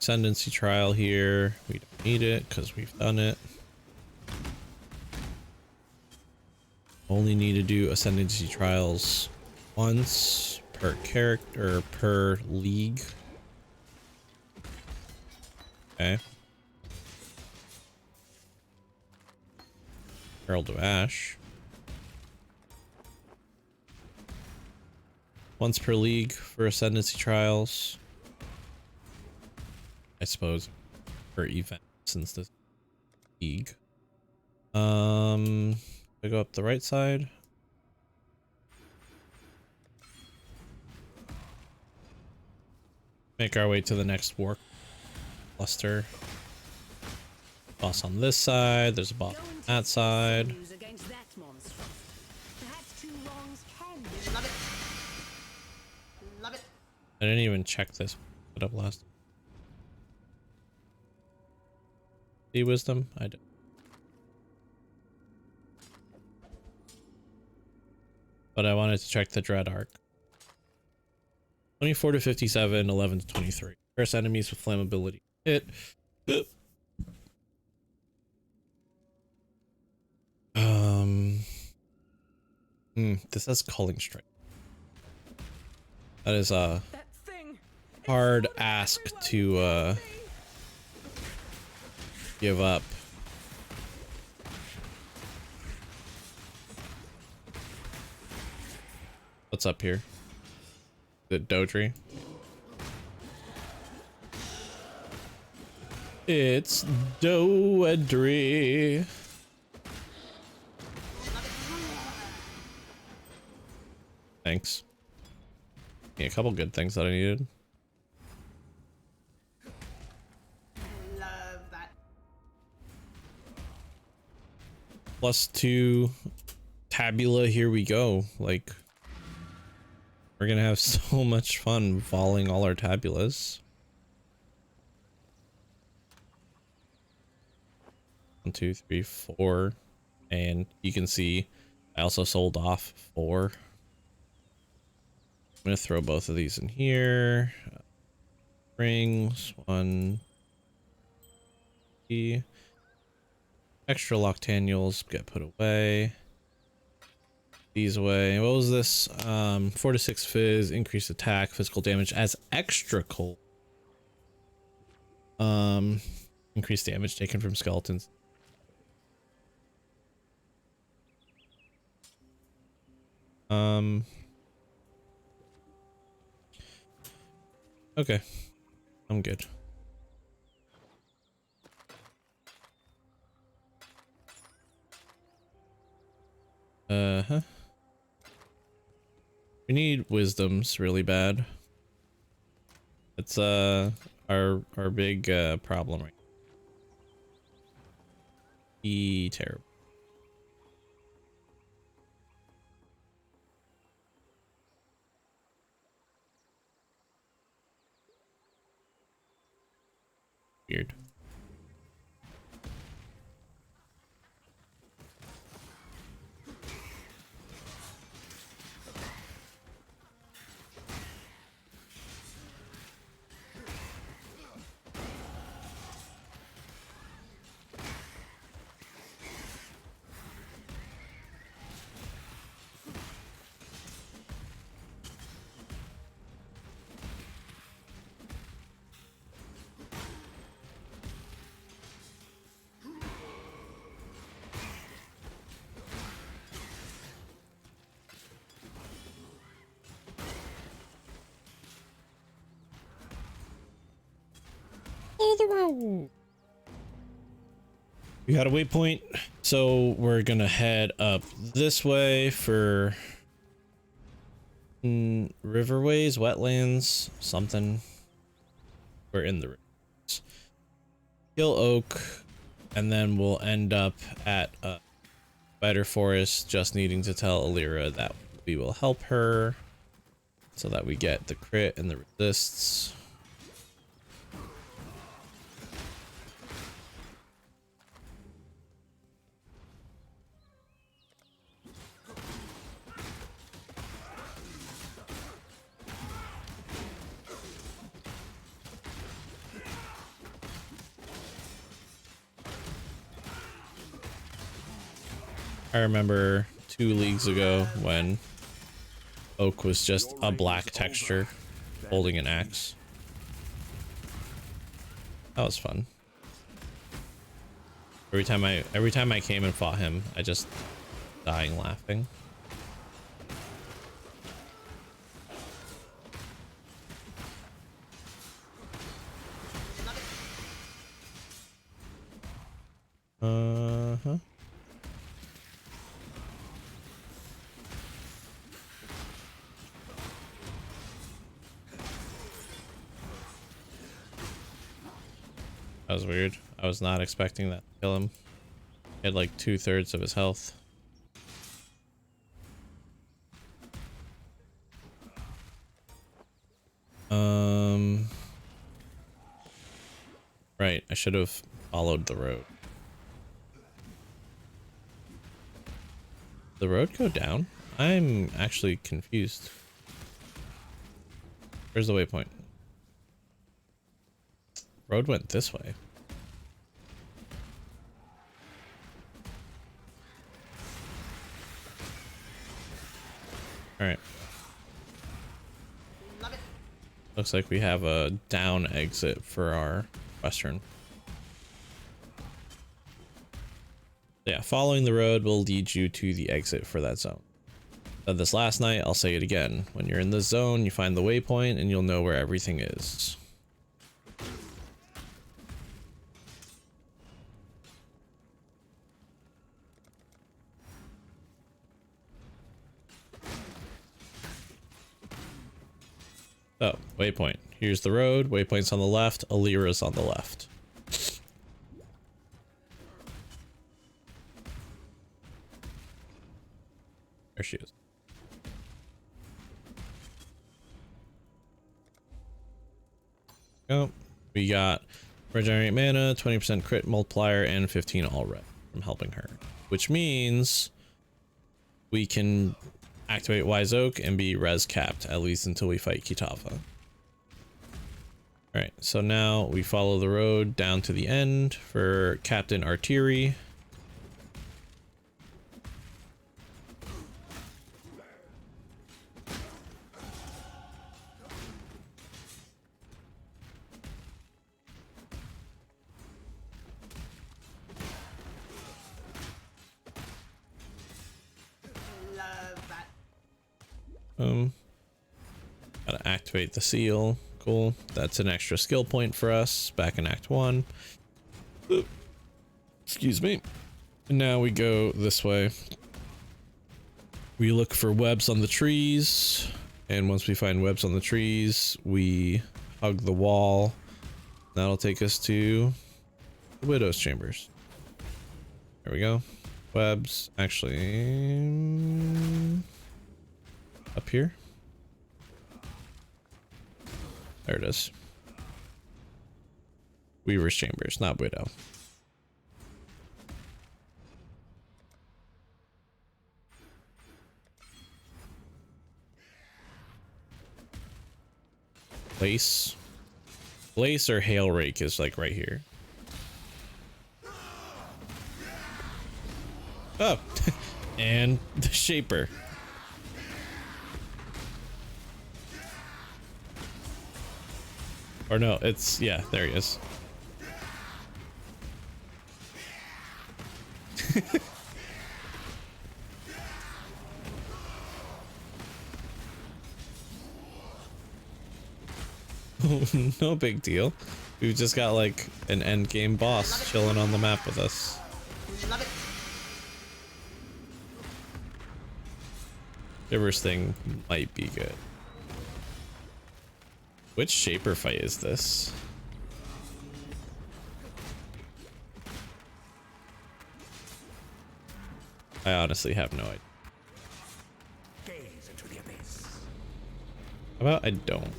Ascendancy trial here. We don't need it because we've done it. Only need to do ascendancy trials once per character, per league. Okay. Herald of Ash. Once per league for ascendancy trials. I suppose per event since this league. I go up the right side. make our way to the next war cluster. Boss on this side. There's a boss on that side. Against that monster. Perhaps two wrongs can Love it. Love it. I didn't even check this. Put up last. See wisdom? I did. But I wanted to check the Dread Arc. 24 to 57, 11 to 23. First enemies with flammability. Hit. This has Culling Strike. That is a hard ask to give up. What's up here? Is it Dodri? It's Dodri. Thanks. Yeah, a couple good things that I needed. Love that. +2 tabula, here we go. Like, we're gonna have so much fun volleying all our tabulas. 1, 2, 3, 4. And you can see I also sold off 4. I'm gonna throw both of these in here. Rings, 1. Extra Loctanuals get put away. These away. What was this? 4 to 6 fizz, increased attack, physical damage as extra cold. Increased damage taken from skeletons. Okay, I'm good. We need wisdoms really bad. It's our big problem right now. Terrible. Weird. We had a waypoint, so we're gonna head up this way for riverways, wetlands, something. We're in the rivers. Kill Oak, and then we'll end up at Spider Forest, just needing to tell Alira that we will help her so that we get the crit and the resists. I remember 2 leagues ago when Oak was just a black texture holding an axe. That was fun. Every time I came and fought him, I just dying laughing. Uh-huh. That was weird. I was not expecting that to kill him. He had like 2/3 of his health. Right, I should have followed the road. The road go down? I'm actually confused. Where's the waypoint? Road went this way. All right. Love it. Looks like we have a down exit for our western. Yeah, following the road will lead you to the exit for that zone. Said this last night, I'll say it again. When you're in this zone, you find the waypoint and you'll know where everything is. Oh, waypoint. Here's the road. Waypoint's on the left. Alira's on the left. There she is. Oh, we got regenerate mana, 20% crit multiplier, and 15 all red from helping her, which means we can activate Wise Oak and be res capped, at least until we fight Kitava. Alright, so now we follow the road down to the end for Captain Artillery. Love that. Gotta activate the seal. Cool. That's an extra skill point for us back in Act 1. Oop. Excuse me. And now we go this way. We look for webs on the trees, and once we find webs on the trees, we hug the wall. That'll take us to the Widow's Chambers. There we go. Webs, actually, up here. There it is. Weaver's Chambers, not Widow. Blaze. Blaze or Hail Rake is like right here. Oh, and the Shaper. Or no, it's, yeah, there he is. No big deal. We've just got like an end game boss chilling on the map with us. Love it. Shivers thing might be good. Which Shaper fight is this? I honestly have no idea. Gaze into the abyss. How about I don't?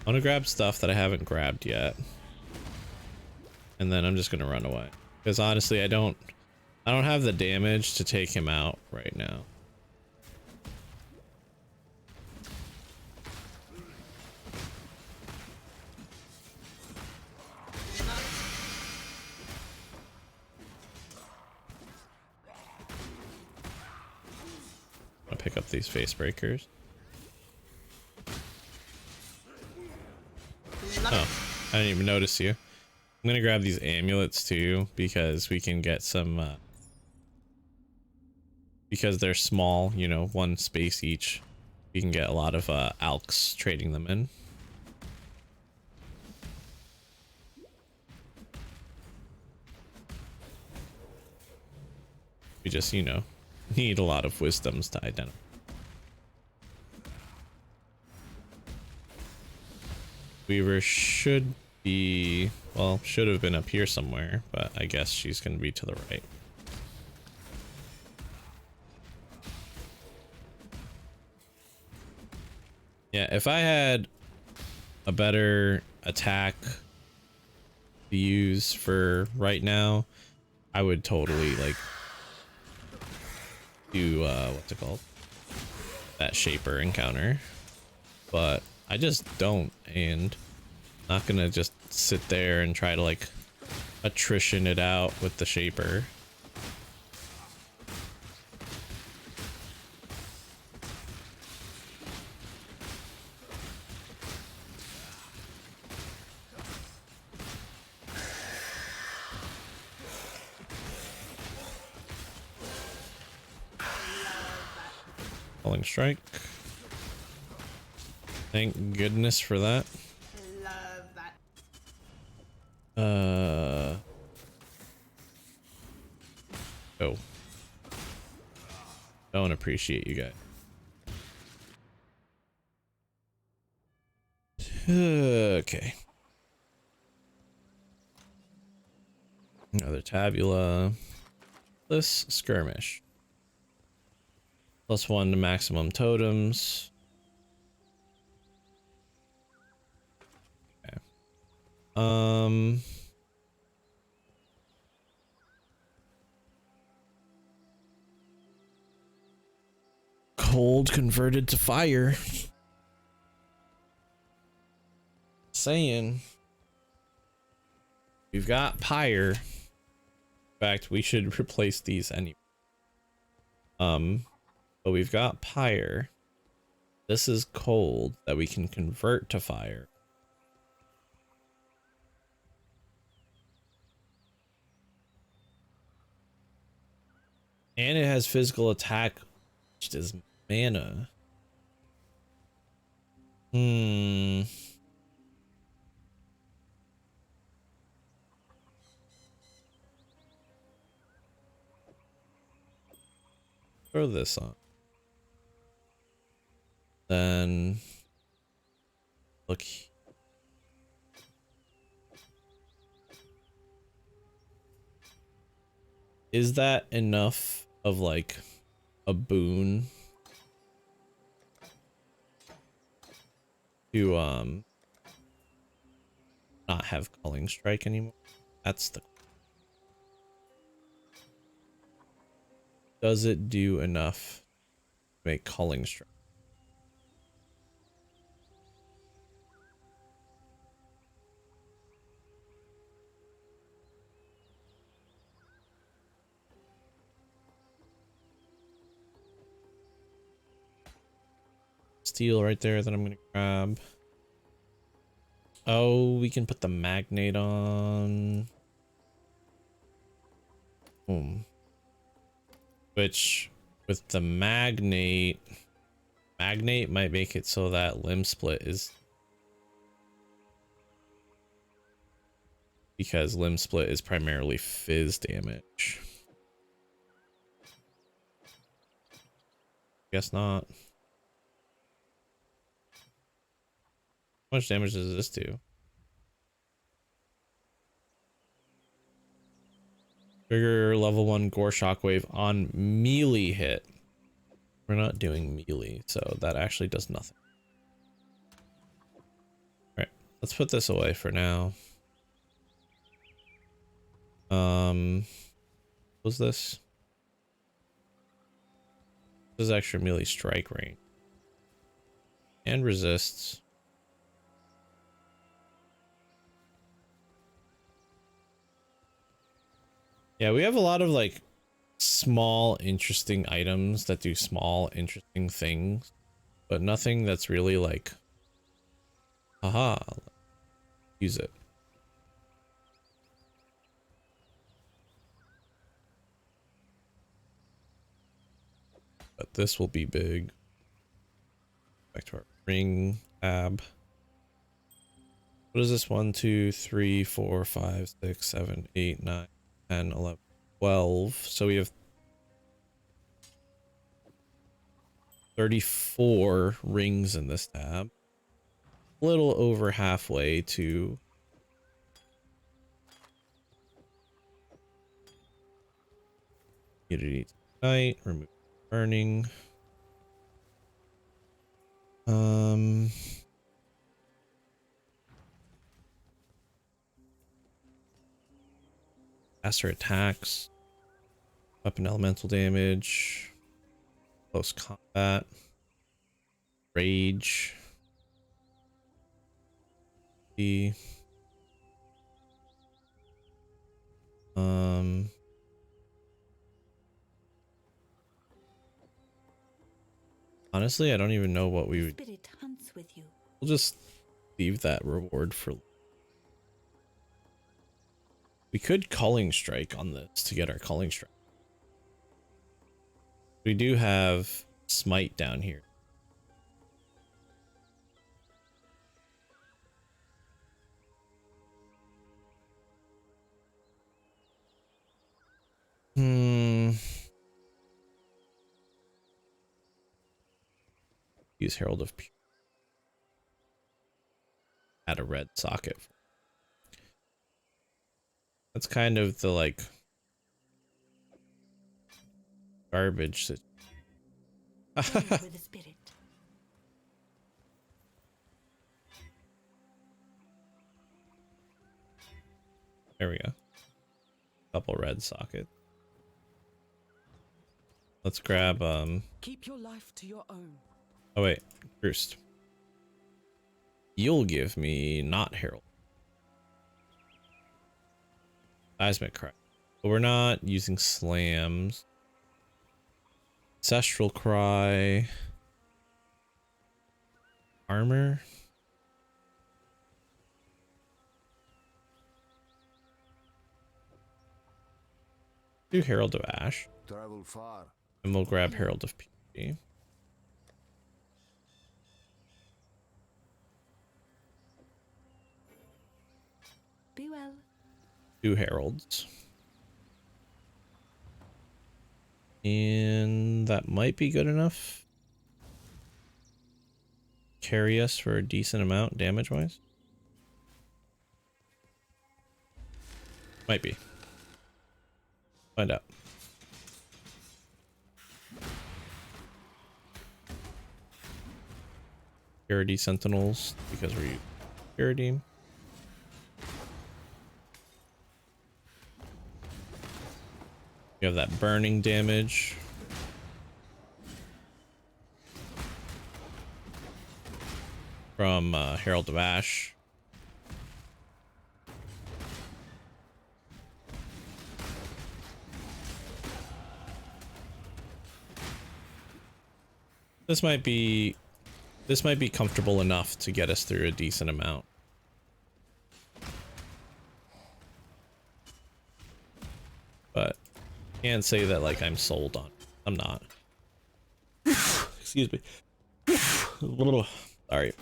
I want to grab stuff that I haven't grabbed yet. And then I'm just going to run away. Because honestly, I don't have the damage to take him out right now. I'll pick up these face breakers. Oh, I didn't even notice you. I'm gonna grab these amulets too because we can get some because they're small, you know, one space each. We can get a lot of alks trading them in. We just, you know, need a lot of wisdoms to identify. Weaver should be, well, should have been up here somewhere, but I guess she's going to be to the right. Yeah, if I had a better attack to use for right now, I would totally like do what's it called? That Shaper encounter. But I just don't, and not gonna just sit there and try to like attrition it out with the Shaper. Falling strike. Thank goodness for that. Love that. Oh. Don't appreciate you guys. Okay. Another tabula. This skirmish. +1 to maximum totems. Okay. Cold converted to fire. Saying. We've got pyre. In fact, we should replace these anyway. But we've got pyre. This is cold that we can convert to fire. And it has physical attack, which is mana. Throw this on. Then look. Is that enough of like a boon to not have Culling Strike anymore? That's the. Does it do enough to make Culling Strike? Steel right there that I'm gonna grab. Oh, we can put the Magnate on. Boom. Which, with the Magnate might make it so that Limb Split is... Because Limb Split is primarily Fizz damage. Guess not. How much damage does this do? Trigger level 1 Gore Shockwave on melee hit. We're not doing melee, so that actually does nothing. Alright, let's put this away for now. What was this? This is extra melee strike range. And resists. Yeah, we have a lot of like small interesting items that do small interesting things, but nothing that's really like, haha, use it. But this will be big. Back to our ring tab. What is this? 1, 2, 3, 4, 5, 6, 7, 8, 9, 10, 11, 12. So we have 34 rings in this tab. A little over halfway to Immunity tonight. Remove burning. Faster attacks. Weapon elemental damage. Close combat. Rage. Honestly, I don't even know what we would. Spirit hunts with you. We'll just leave that reward for. We could Culling Strike on this to get our Culling Strike. We do have Smite down here. Use Herald of Pure. Add a red socket. That's kind of the like garbage that With the spirit. there we go. Couple red sockets. Let's grab Keep your life to your own. oh wait, first. You'll give me not Herald. Seismic Cry. But we're not using slams. Ancestral Cry. Armor. Do Herald of Ash. Travel far. And we'll grab Herald of Purity. Be well. 2 Heralds. And that might be good enough. Carry us for a decent amount damage-wise. Might be. Find out. Purity Sentinels, because we're Purity. You have that burning damage. From Herald of Ash. This might be comfortable enough to get us through a decent amount. But can't say that like I'm sold on. I'm not. Excuse me. Sorry.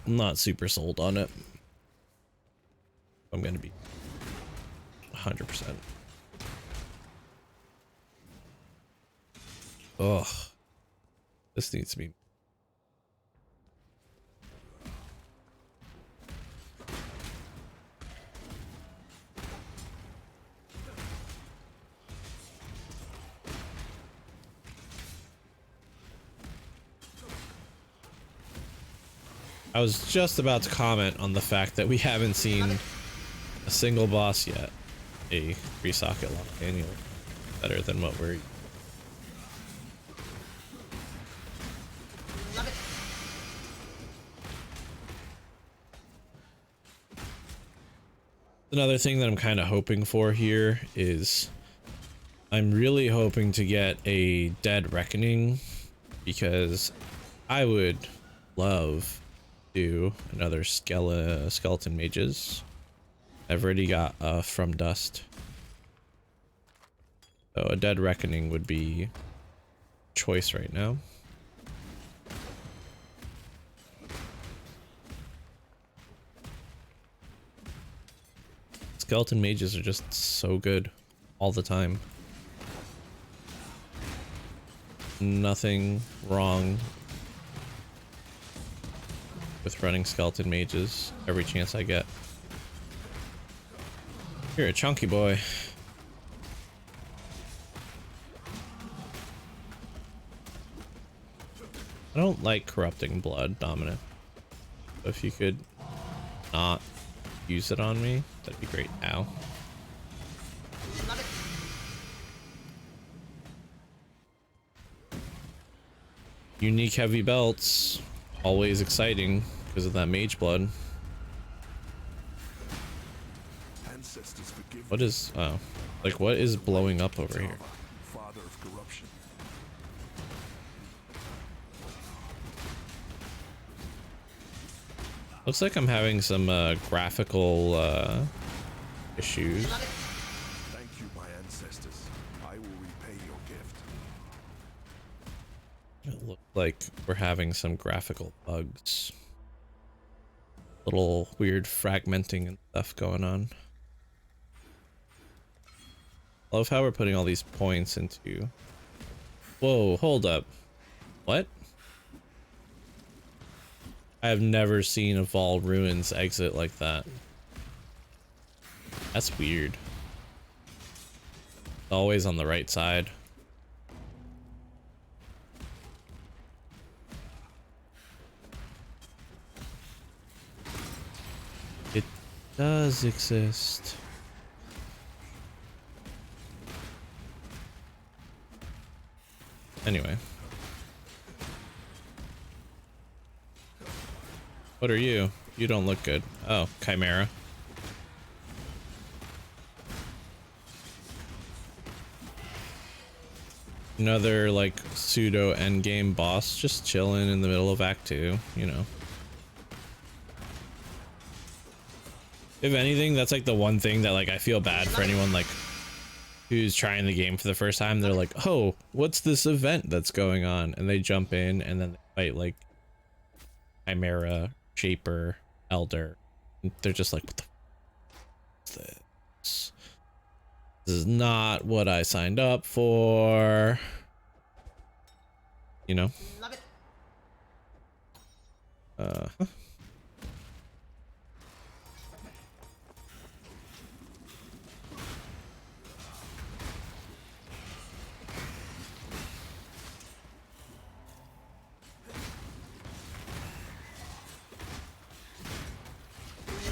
I'm not super sold on it. I'm gonna be 100%. Ugh. This needs to be. I was just about to comment on the fact that we haven't seen a single boss yet. A 3-socket lock annual. Better than what we're. Love it. Another thing that I'm kind of hoping for here is I'm really hoping to get a Dead Reckoning, because I would love to do another skeleton mages. I've already got From Dust, so a Dead Reckoning would be choice right now. Skeleton mages are just so good all the time. Nothing wrong with running skeleton mages every chance I get. You're a chunky boy. I don't like corrupting blood, Dominic. So if you could not use it on me, that'd be great. Ow. Love it. Unique heavy belts. Always exciting because of that mage blood. Ancestors forgive What is, oh, like what is blowing up over here? Father of corruption. Looks like I'm having some graphical issues. Love it. Thank you, my ancestors. I will repay your gift. It looks like we're having some graphical bugs. Little weird fragmenting and stuff going on. Love how we're putting all these points into... Whoa, hold up. What? I have never seen a Vaal Ruins exit like that. That's weird. Always on the right side. It does exist. Anyway. What are you? You don't look good. Oh, Chimera. Another like pseudo endgame boss just chilling in the middle of Act 2, you know. If anything, that's like the one thing that like I feel bad for anyone like who's trying the game for the first time. They're like, oh, what's this event that's going on? And they jump in and then they fight like Chimera, Shaper, Elder. And they're just like, what the f is this? This is not what I signed up for. You know? Love it. Huh.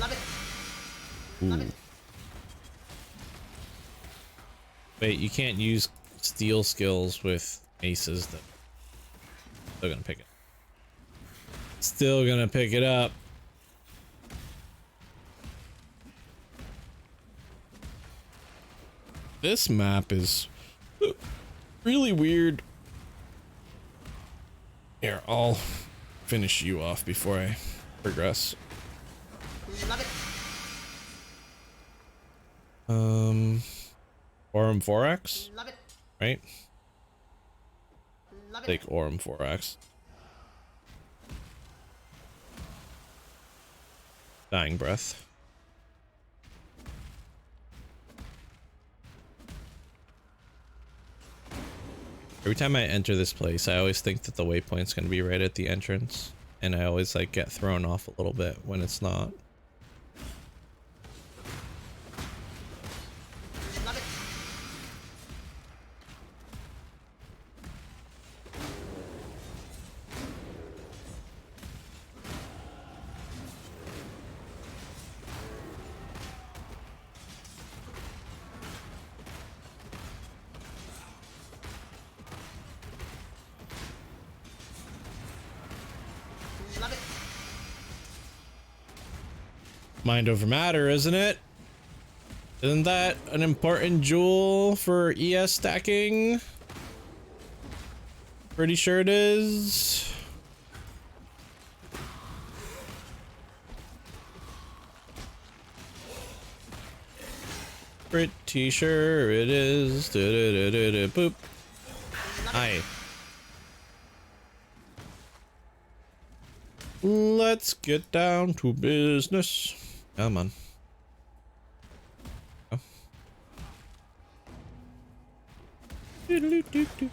Love it. Ooh. Wait, you can't use steel skills with aces though. Still gonna pick it. Still gonna pick it up. This map is really weird. Here, I'll finish you off before I progress. Love it. Aurum Vorax, Love it. right? Love it. Take Aurum Vorax. Dying Breath. Every time I enter this place, I always think that the waypoint's gonna be right at the entrance, and I always like get thrown off a little bit when it's not. Love it. Love it. Mind over matter, isn't it? Isn't that an important jewel for ES stacking? Pretty sure it is. Pretty sure it is. Boop. Hi. Let's get down to business. Come on. Oh. Doodle-doo-doo-doo.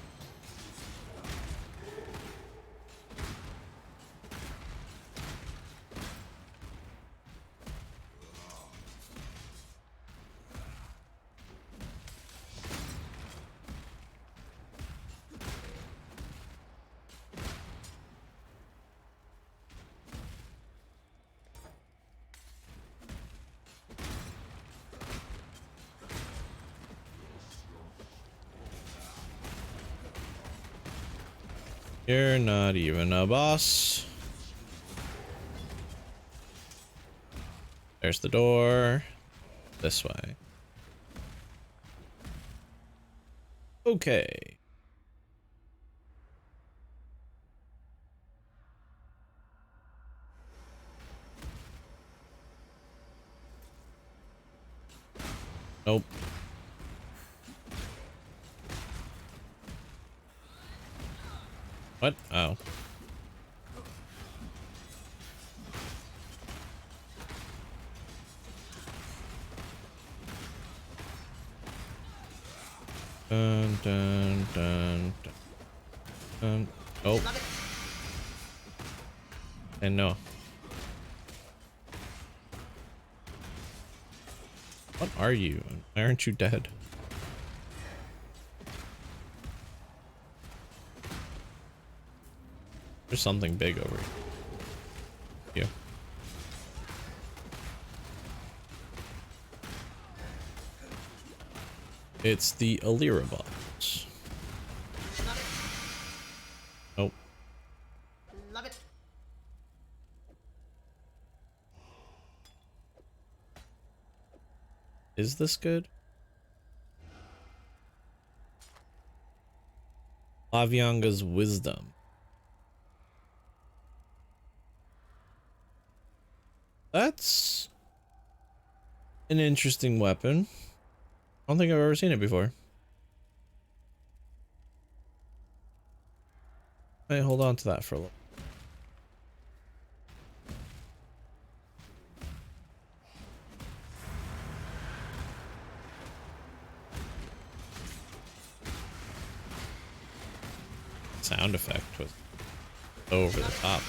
You're not even a boss. There's the door. This way. Okay. Nope. What? Oh. Dun, dun, dun, dun, dun. Oh. Love it. And no. What are you? Why aren't you dead? There's something big over here. It's the Alira boss. Love it. Nope. Love it. Is this good? Lavianga's Wisdom. That's an interesting weapon. I don't think I've ever seen it before. I hold on to that for a little. Sound effect was over the top.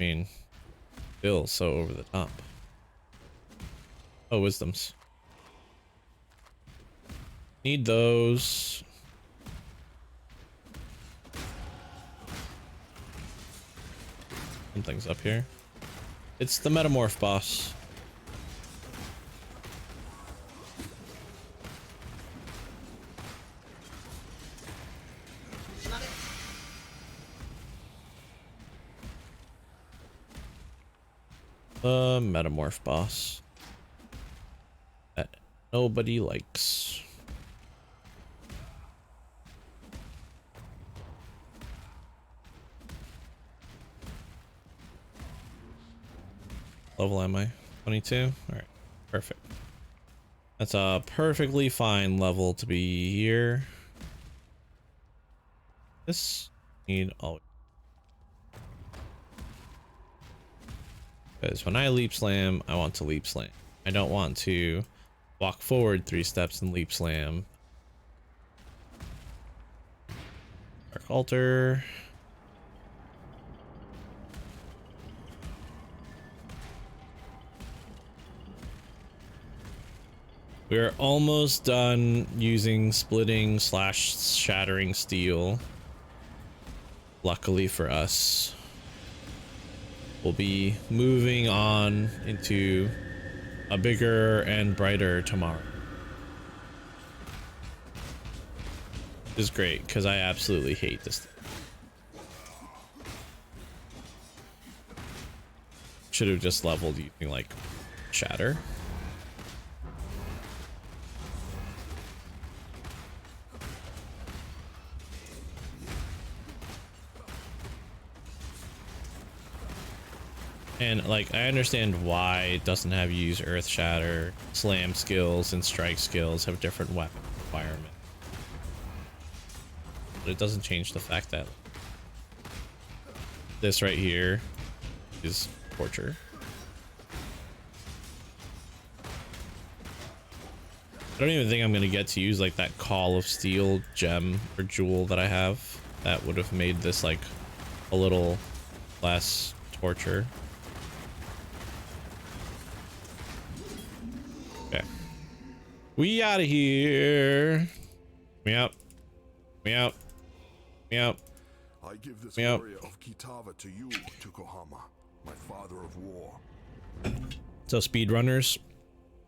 I mean, still so over the top. Oh, wisdoms. Need those. Something's up here. It's the Metamorph boss. Love it. The Metamorph boss. That nobody likes. Level am I? 22? Alright, perfect. That's a perfectly fine level to be here. This need all. Because when I leap slam, I want to leap slam. I don't want to walk forward 3 steps and leap slam. Dark Altar. We're almost done using splitting / shattering steel. Luckily for us. We'll be moving on into a bigger and brighter tomorrow. Which is great, because I absolutely hate this thing. Should have just leveled using like shatter. And like, I understand why it doesn't have you use Earth Shatter. Slam skills and strike skills have different weapon requirements. But it doesn't change the fact that this right here is torture. I don't even think I'm gonna get to use like that Call of Steel gem or jewel that I have. That would have made this like a little less torture. Okay. We out of here. Me out. Me out. Me out. I give this Me out. warrior of Kitava to you, Tukohama, my father of war. So speedrunners,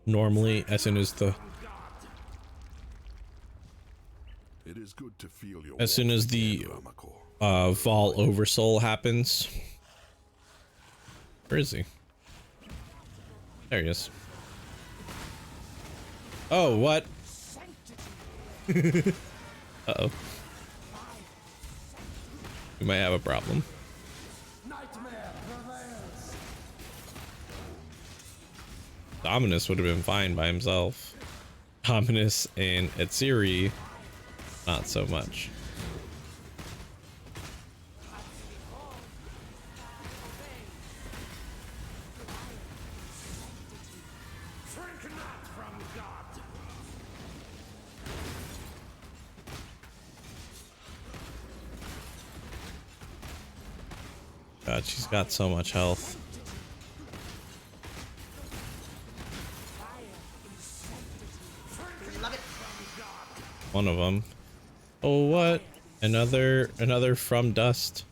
normally as soon as the It is good to feel your As soon warmth as the again, Ramakor. Vol Oversoul happens. Where is he? There he is. Oh, what? Uh-oh. We might have a problem. Dominus would have been fine by himself. Dominus and Etziri, not so much. God, she's got so much health. Love it. One of them. Oh, what? Another from dust.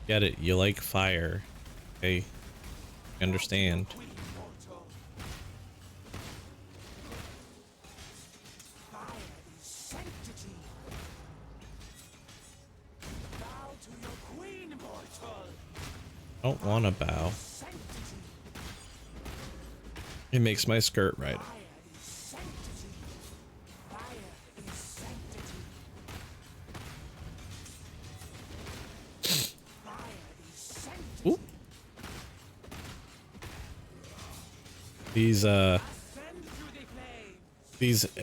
Get it? You like fire. Okay. Understand. Don't want to bow. It makes my skirt right. Ooh. These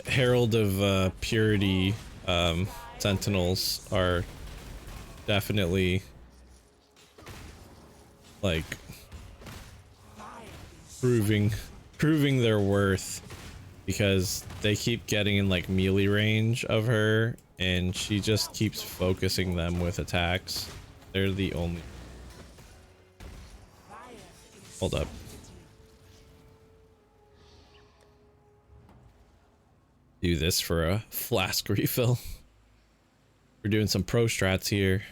Herald of Purity Sentinels are definitely like proving their worth, because they keep getting in like melee range of her and she just keeps focusing them with attacks. They're the only. Hold up. Do this for a flask refill. We're doing some pro strats here.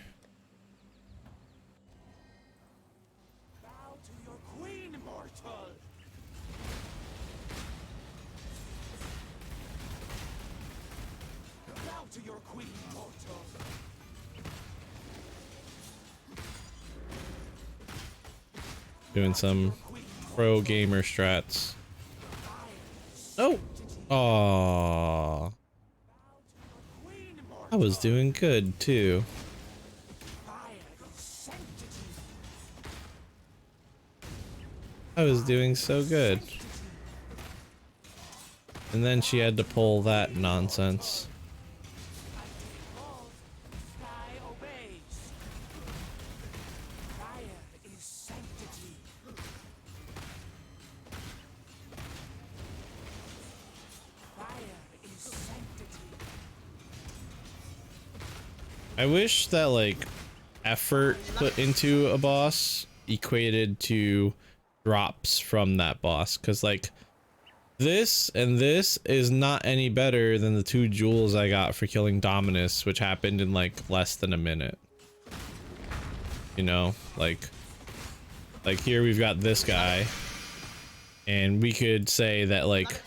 Doing some pro gamer strats. Oh. Aww. I was doing good too. I was doing so good. And then she had to pull that nonsense. I wish that like effort put into a boss equated to drops from that boss, because like this and this is not any better than the 2 jewels I got for killing Dominus, which happened in like less than a minute. You know, like here we've got this guy, and we could say that like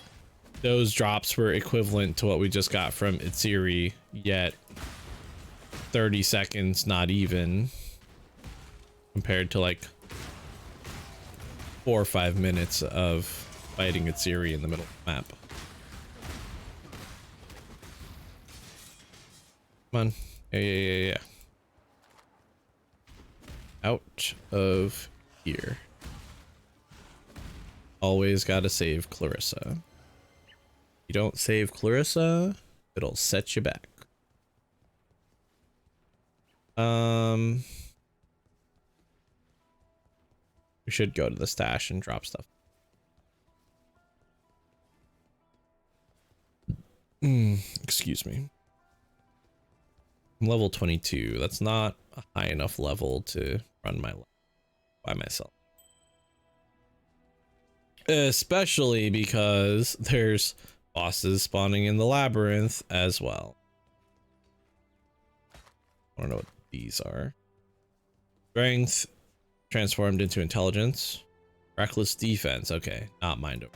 those drops were equivalent to what we just got from Etziri, yet 30 seconds not even, compared to like 4 or 5 minutes of fighting Etziri in the middle of the map. Come on. Yeah. Out of here. Always gotta save Clarissa. You don't save Clarissa, it'll set you back. We should go to the stash and drop stuff. Excuse me. I'm level 22. That's not a high enough level to run my life by myself. Especially because there's bosses spawning in the labyrinth as well. don't know what these are. Strength transformed into intelligence. Reckless defense. Okay, not mind over.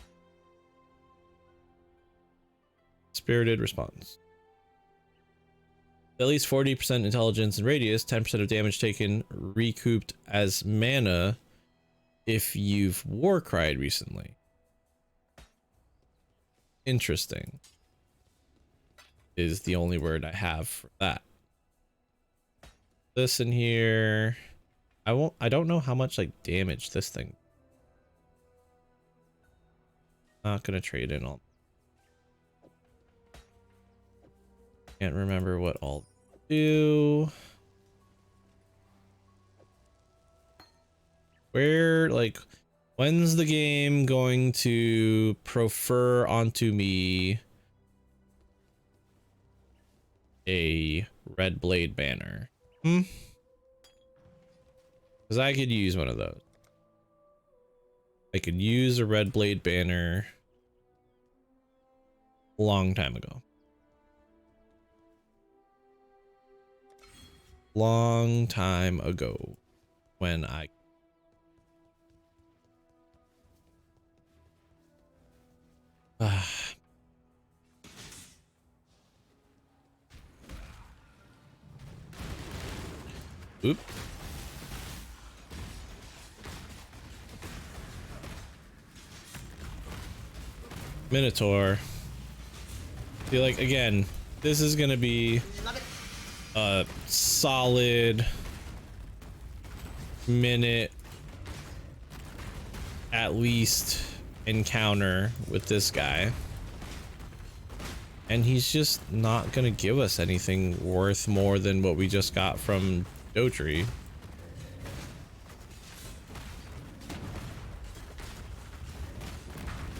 Spirited response. At least 40% intelligence and radius, 10% of damage taken recouped as mana if you've war cried recently. Interesting. Is the only word I have for that. This in here. I don't know how much like damage this thing. Not gonna trade in all. Can't remember what all do. Where, like, when's the game going to prefer onto me a red blade banner? Because I could use one of those. I could use a red blade banner a long time ago. Long time ago when I Oop. Minotaur. Feel like, again, this is gonna be Love it. a solid minute at least encounter with this guy, and he's just not gonna give us anything worth more than what we just got from Dotry.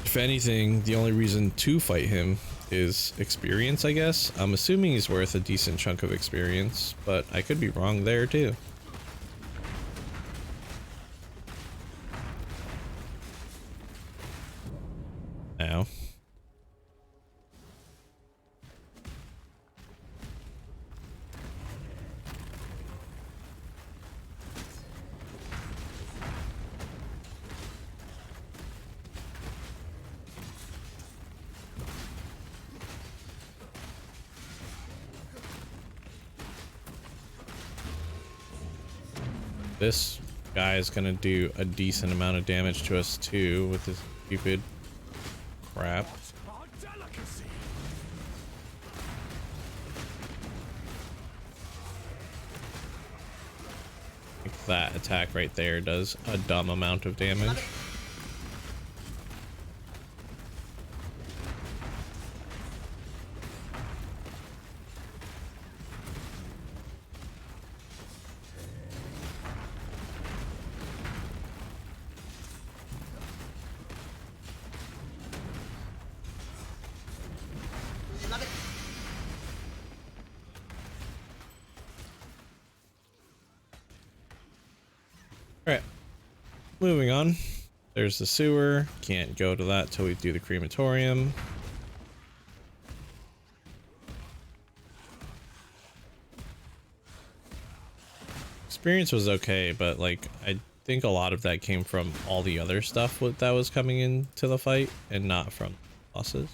If anything, the only reason to fight him is experience, I guess. I'm assuming he's worth a decent chunk of experience, but I could be wrong there too. Now. This guy is gonna do a decent amount of damage to us too with his stupid crap. Like that attack right there does a dumb amount of damage. Love it. Alright, moving on. There's the sewer. Can't go to that till we do the crematorium. Experience was okay, but like I think a lot of that came from all the other stuff that was coming into the fight and not from bosses.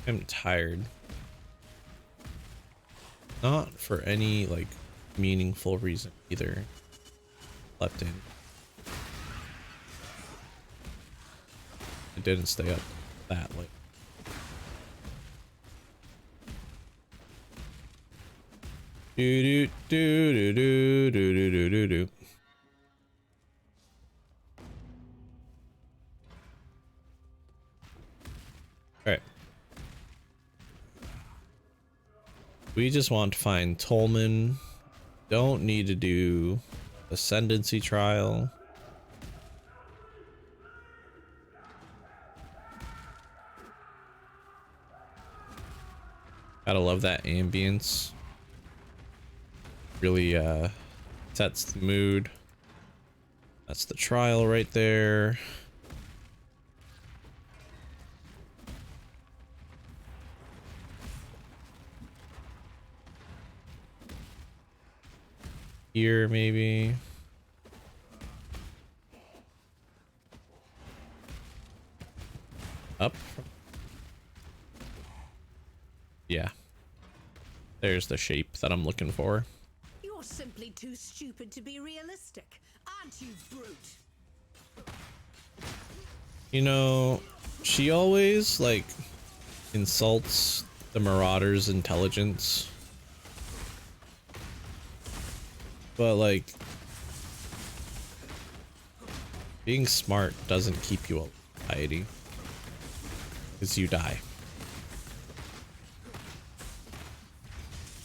I'm tired. Not for any like meaningful reason either. Slept in. I didn't stay up that late. Do do do do do do do do do. We just want to find Tolman. Don't need to do ascendancy trial. Gotta love that ambience. Really sets the mood. That's the trial right there. Here maybe. Up. Yeah. There's the shape that I'm looking for. You're simply too stupid to be realistic, aren't you, brute? You know, she always like insults the Marauder's intelligence. But like being smart doesn't keep you alive, Heidi, because you die.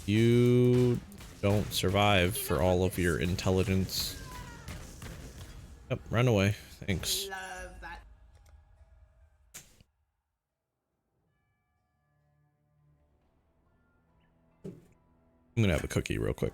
You don't survive for all of your intelligence. Yep, run away. Thanks. Love that. I'm gonna have a cookie real quick.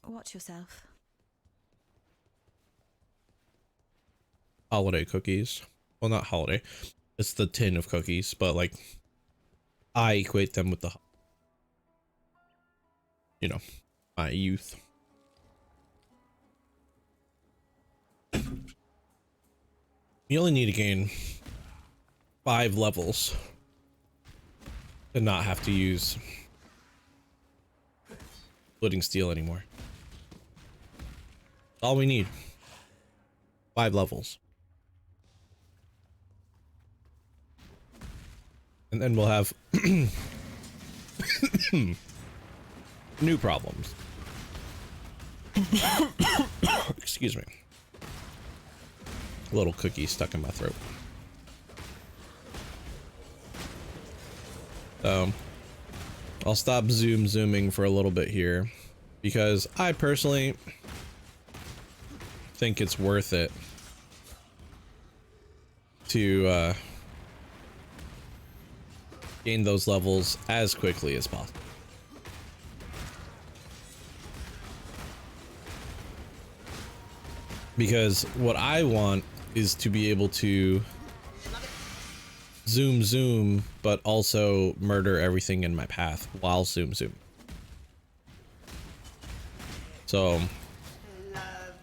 Watch yourself. Holiday cookies. Well, not holiday. It's the tin of cookies, but like I equate them with the, you know, my youth. You only need to gain 5 levels to not have to use splitting steel anymore. That's all we need. 5 levels. And then we'll have new problems. Excuse me. A little cookie stuck in my throat. So I'll stop zooming for a little bit here because I personally think it's worth it to gain those levels as quickly as possible. Because what I want is to be able to zoom, but also murder everything in my path while zoom. So, Love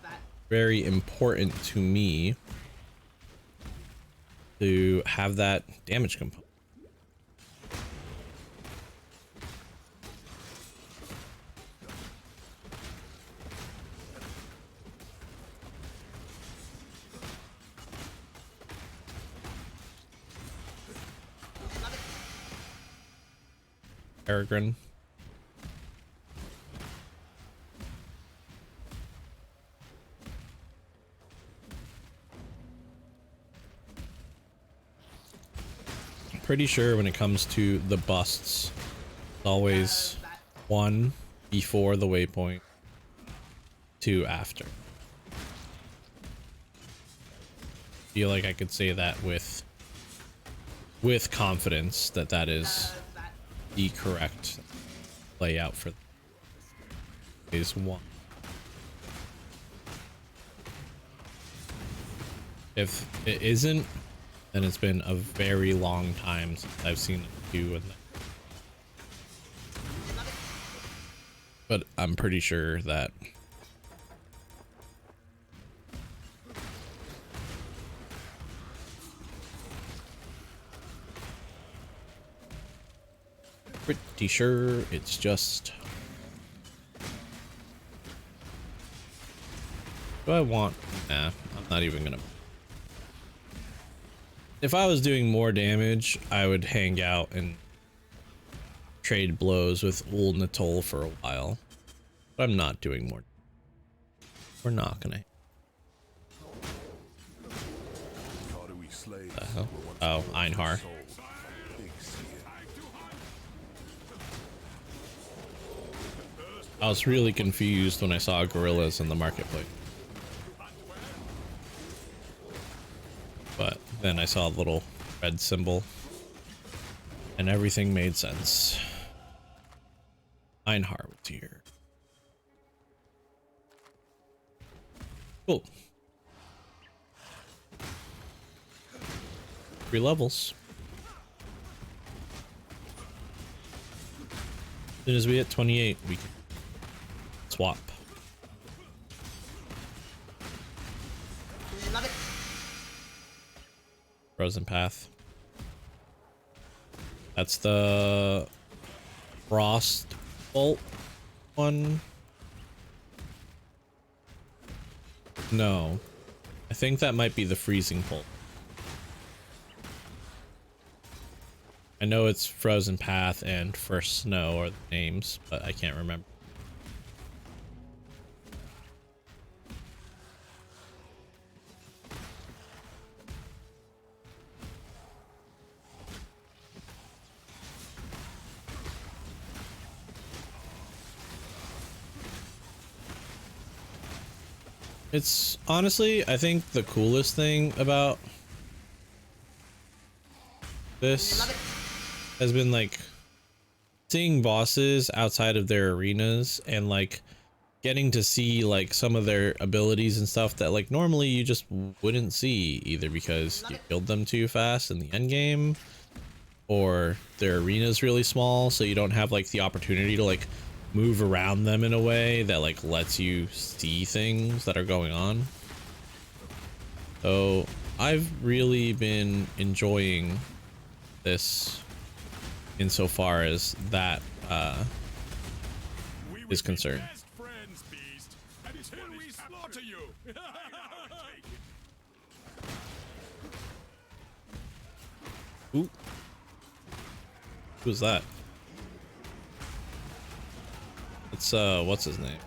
that. very important to me to have that damage component. Peregrine. Pretty sure when it comes to the busts, it's always 1 before the waypoint, 2 after. Feel like I could say that with confidence that that is the correct layout for phase 1. If it isn't, then it's been a very long time since I've seen it do it. But I'm pretty sure that pretty sure it's just... Do I want... Nah, I'm not even gonna... If I was doing more damage, I would hang out and trade blows with Ul Natol for a while. But I'm not doing more. We're not gonna... Karui slaves The hell? were once Oh, called Einhar. Soul, Big Seer. I was really confused when I saw gorillas in the marketplace. But then I saw a little red symbol and everything made sense. Einhar was here. Cool. 3 levels. As soon as we hit 28, we can swap. Love it. Frozen Path. That's the Frost Bolt one. No. I think that might be the Freezing Bolt. I know it's Frozen Path and First Snow are the names, but I can't remember. It's honestly, I think the coolest thing about this has been like seeing bosses outside of their arenas and like getting to see like some of their abilities and stuff that like normally you just wouldn't see, either because you killed them too fast in the end game or their arena is really small, so you don't have like the opportunity to like move around them in a way that like lets you see things that are going on. So I've really been enjoying this insofar as that is concerned. Ooh. Who's that? It's what's his name?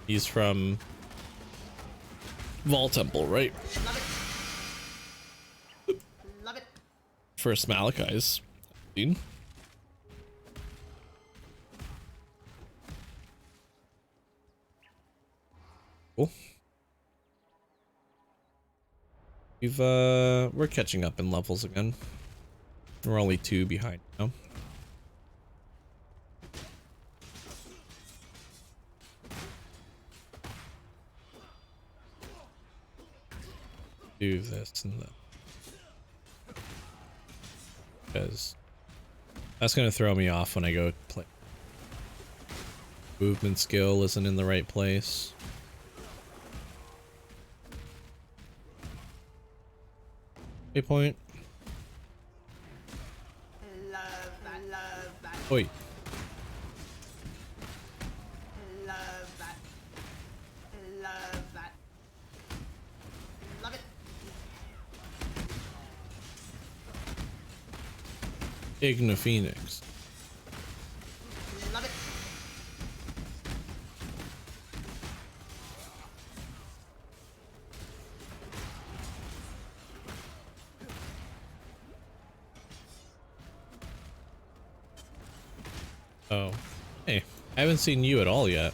He's from Vol Temple, right? Love it. Love it. First Malachi's seen. Cool. We're catching up in levels again. We're only 2 behind now. Do this and that, because that's gonna throw me off when I go play. Movement skill isn't in the right place. Waypoint. Love that. Love that. Oi. Love that. Love that. Love it. Igna Phoenix. Love it. Oh. Hey, I haven't seen you at all yet.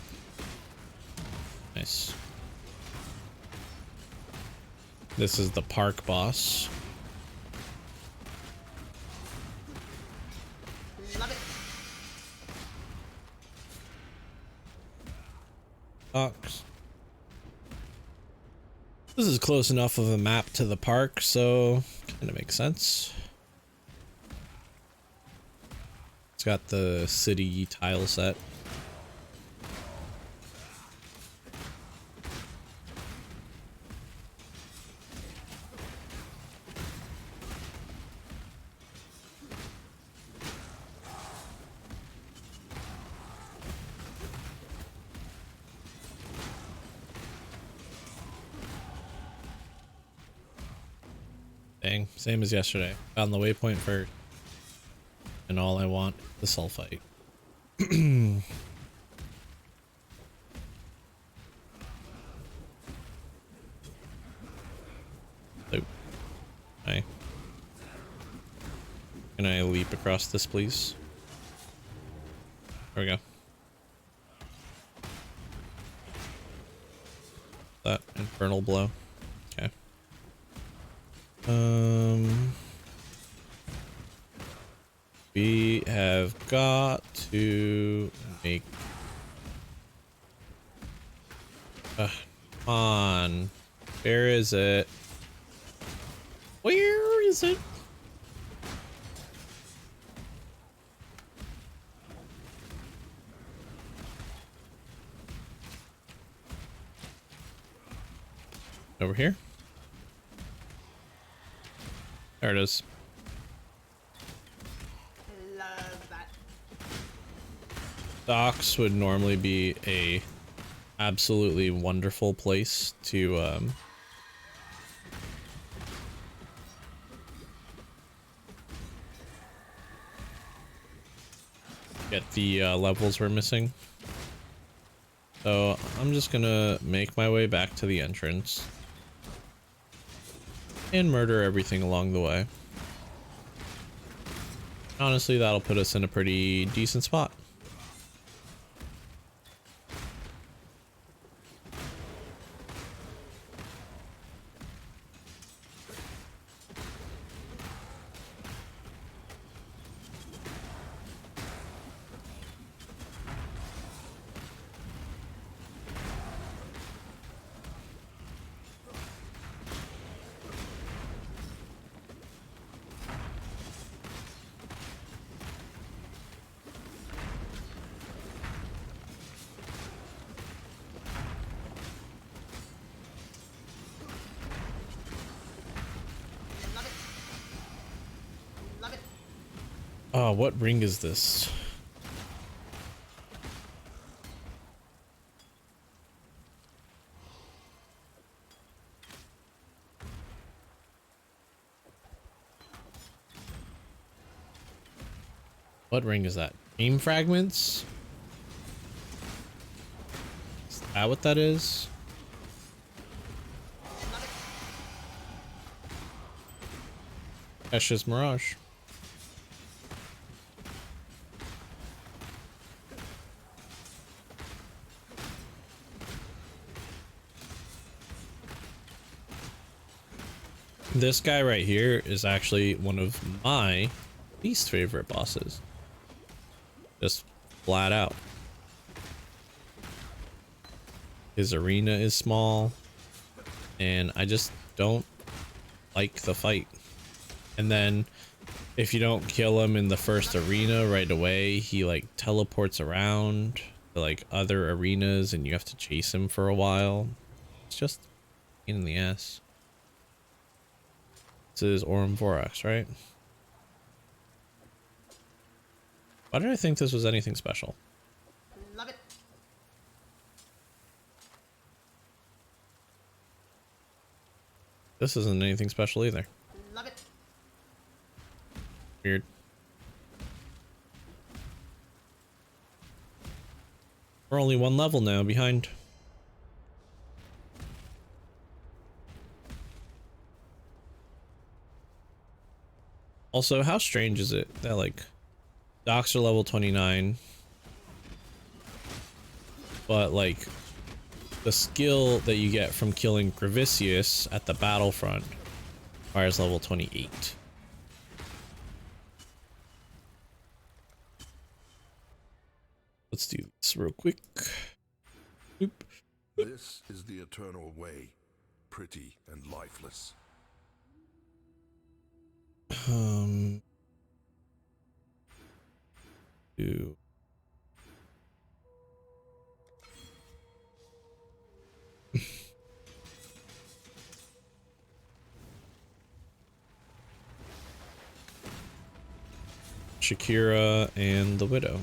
Nice. This is the park boss. Love it. Ox. This is close enough of a map to the park, so kind of makes sense. It's got the city tile set. Dang, same as yesterday. Found the waypoint first. And all I want is the sulfite. Loop. Hi. Can I leap across this, please? There we go. That infernal blow. Okay. We have got to make. Come on. Where is it? Where is it? Over here? There it is. Love that. Docks would normally be a absolutely wonderful place to get the levels we're missing. So I'm just gonna make my way back to the entrance and murder everything along the way. Honestly, that'll put us in a pretty decent spot. Love it. Love it. Oh, what ring is this? What ring is that? Beam fragments? Is that what that is? Esha's Mirage. This guy right here is actually one of my least favorite bosses. Just flat out. His arena is small, and I just don't like the fight. And then if you don't kill him in the first arena right away, he like teleports around to like other arenas and you have to chase him for a while. It's just a pain in the ass. This is Aurum Vorax, right? Why did I think this was anything special? Love it. This isn't anything special either. Love it. Weird. We're only one level now behind. Also, how strange is it that like Docs are level 29, but like the skill that you get from killing Gravicius at the battlefront requires level 28. Let's do this real quick. Oop. This is the eternal way, pretty and lifeless. Do Shakira and the Widow.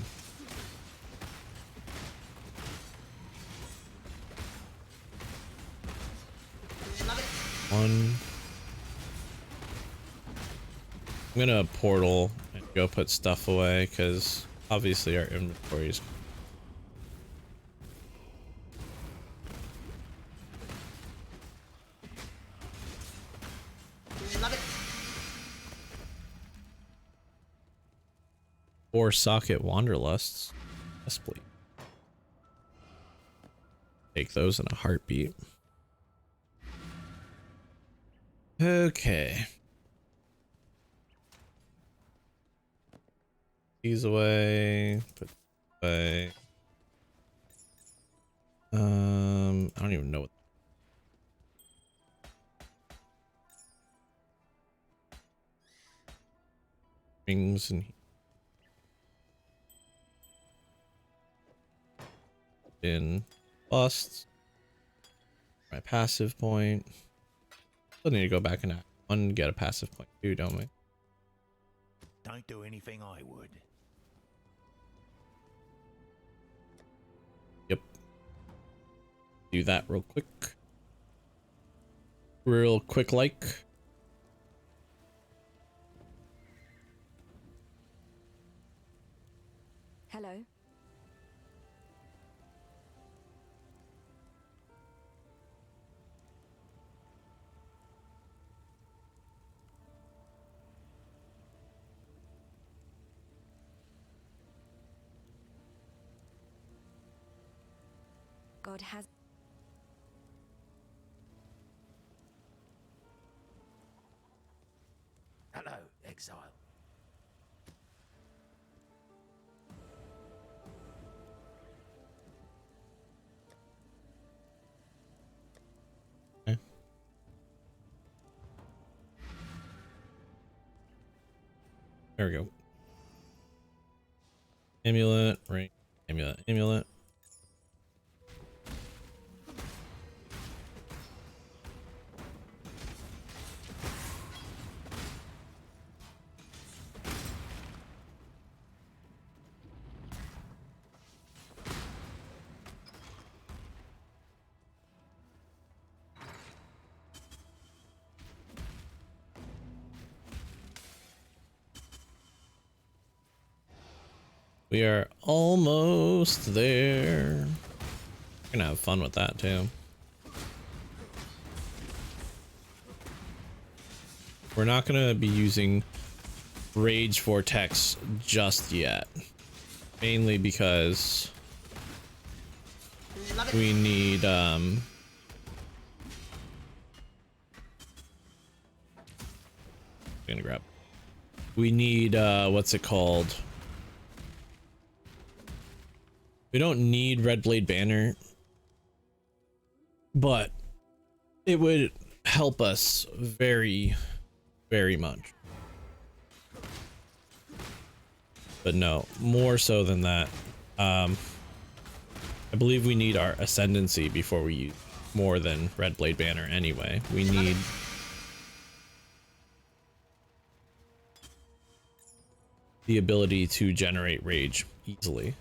Love it. One. I'm gonna portal and go put stuff away because obviously our inventories. Love it. Or socket wanderlusts. Yes, please. Take those in a heartbeat. Okay. These away. Put away. I don't even know what. Rings and in busts. My passive point. Still need to go back and act one, get a passive point too, don't we? Don't do anything I would. Yep. Do that real quick. Real quick like. Hello. God has. Hello, exile. Okay. There we go. Amulet, right? Amulet, amulet. We are almost there. We're gonna have fun with that too. We're not gonna be using Rage Vortex just yet. Mainly because Love it. we need gonna grab. We need what's it called? We don't need Red Blade Banner, but it would help us very, very much. But no, more so than that. I believe we need our Ascendancy before we use more than Red Blade Banner anyway. We need the ability to generate rage easily.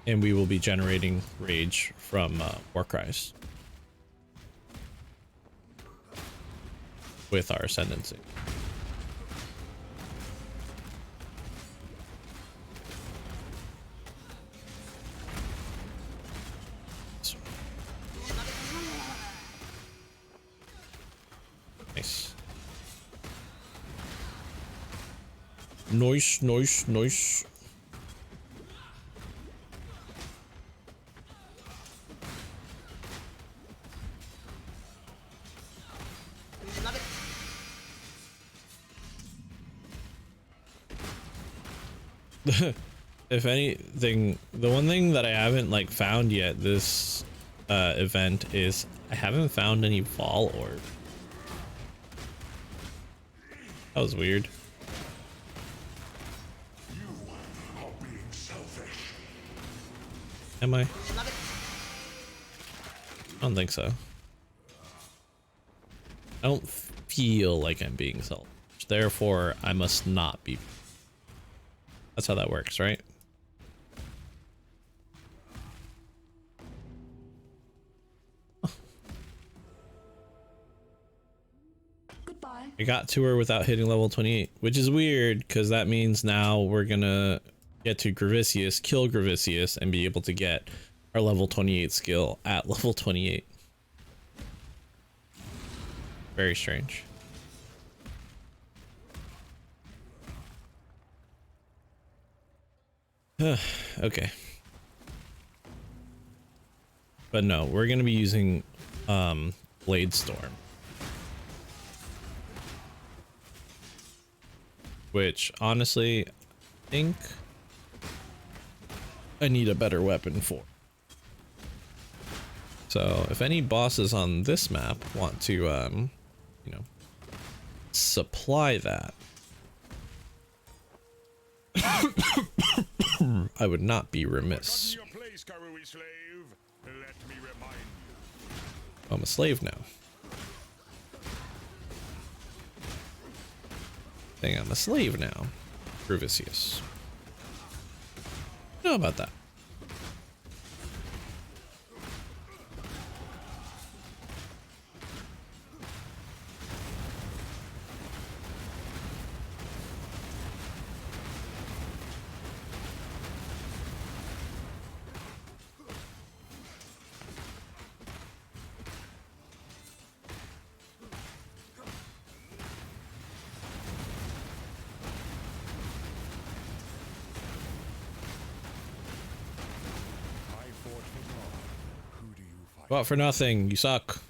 And we will be generating rage from Warcries with our Ascendancy. Nice. Nice, nice, nice. Love it. If anything, the one thing that I haven't like found yet this event is I haven't found any Vol Orb. That was weird. Am I? Love it. I don't think so. I don't feel like I'm being selfish. Therefore, I must not be. That's how that works, right? I got to her without hitting level 28, which is weird because that means now we're gonna get to Gravicius, kill Gravicius, and be able to get our level 28 skill at level 28. Very strange. Okay. But no, we're gonna be using Blade Storm. Which honestly, I think I need a better weapon for. So if any bosses on this map want to you know, supply that, I would not be remiss. I'm a slave now. Dang, I'm a slave now. Gravicius. How about that? Fought for nothing, you suck.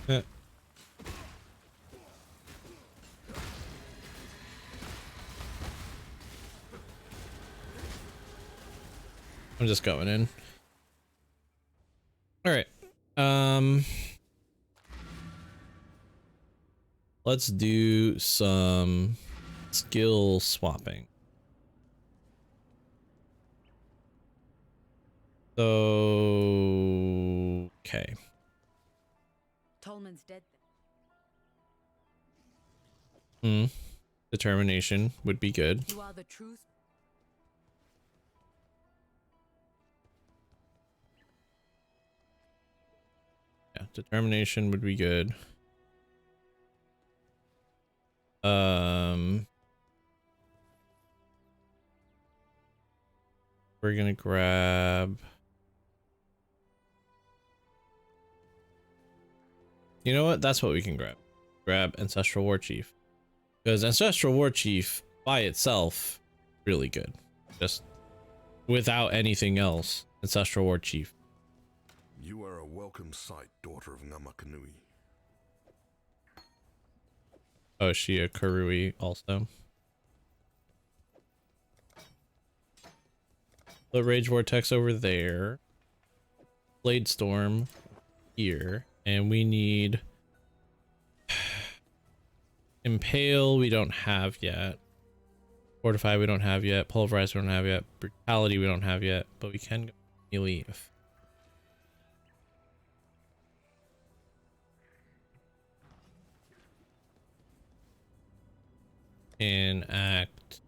Eh. I'm just going in. All right. Let's do some skill swapping. So, okay. Tolman's dead. Determination would be good. You are the truth. Yeah, determination would be good. We're gonna grab. You know what? That's what we can grab. Grab Ancestral War Chief. Because Ancestral War Chief by itself, really good. Just without anything else, Ancestral War Chief. You are a welcome sight, daughter of Namakanui. Oh, is she a Karui also? The Rage Vortex over there. Blade Storm here. And we need Impale we don't have yet. Fortify we don't have yet. Pulverize we don't have yet. Brutality we don't have yet. But we can go melee if enact.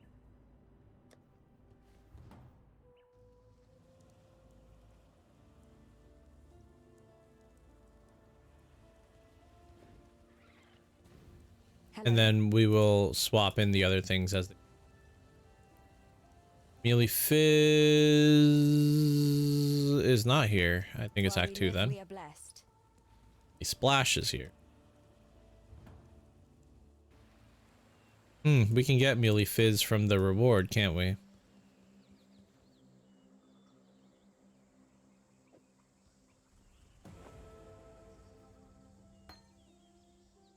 And then we will swap in the other things as Mealy Fizz is not here. I think it's Act 2 then. Splash is here. We can get Mealy Fizz from the reward, can't we?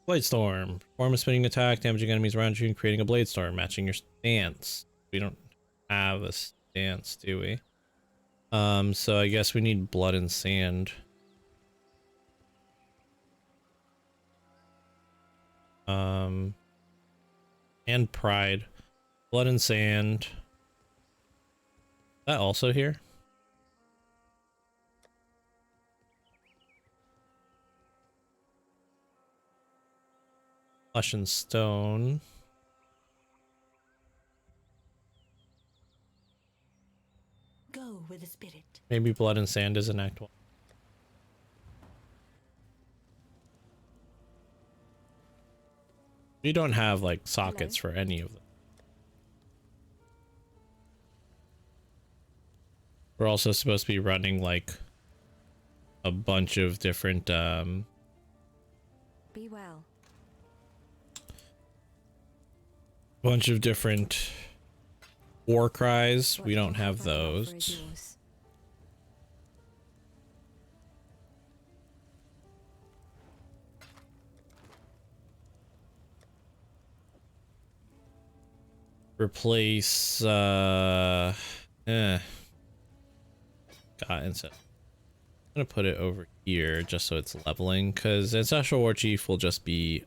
Blade Storm. Perform a spinning attack, damaging enemies around you and creating a Blade Storm, matching your stance. We don't have a stance, do we? So I guess we need Blood and Sand. And Pride. Blood and Sand. Is that also here? Flesh and Stone. Go with the spirit. Maybe Blood and Sand is an Act 1. We don't have like sockets for any of them. We're also supposed to be running like a bunch of different Be well. war cries. We don't Whatever have that offer is those. yours. Replace instead. I'm gonna put it over here just so it's leveling, because Ancestral War Chief will just be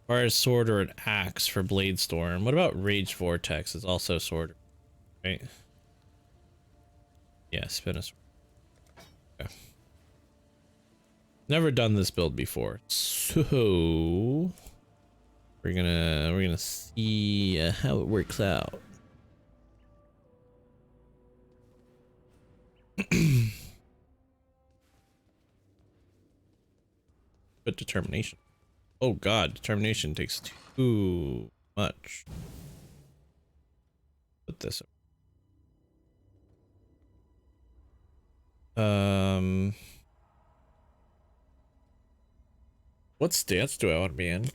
far as sword or an axe for Blade Storm. What about Rage Vortex? It's also sword, right? Yeah, spin a sword. Okay. Never done this build before, so we're gonna see how it works out. But determination. Oh god, determination takes too much. Put this up. What stance do I want to be in?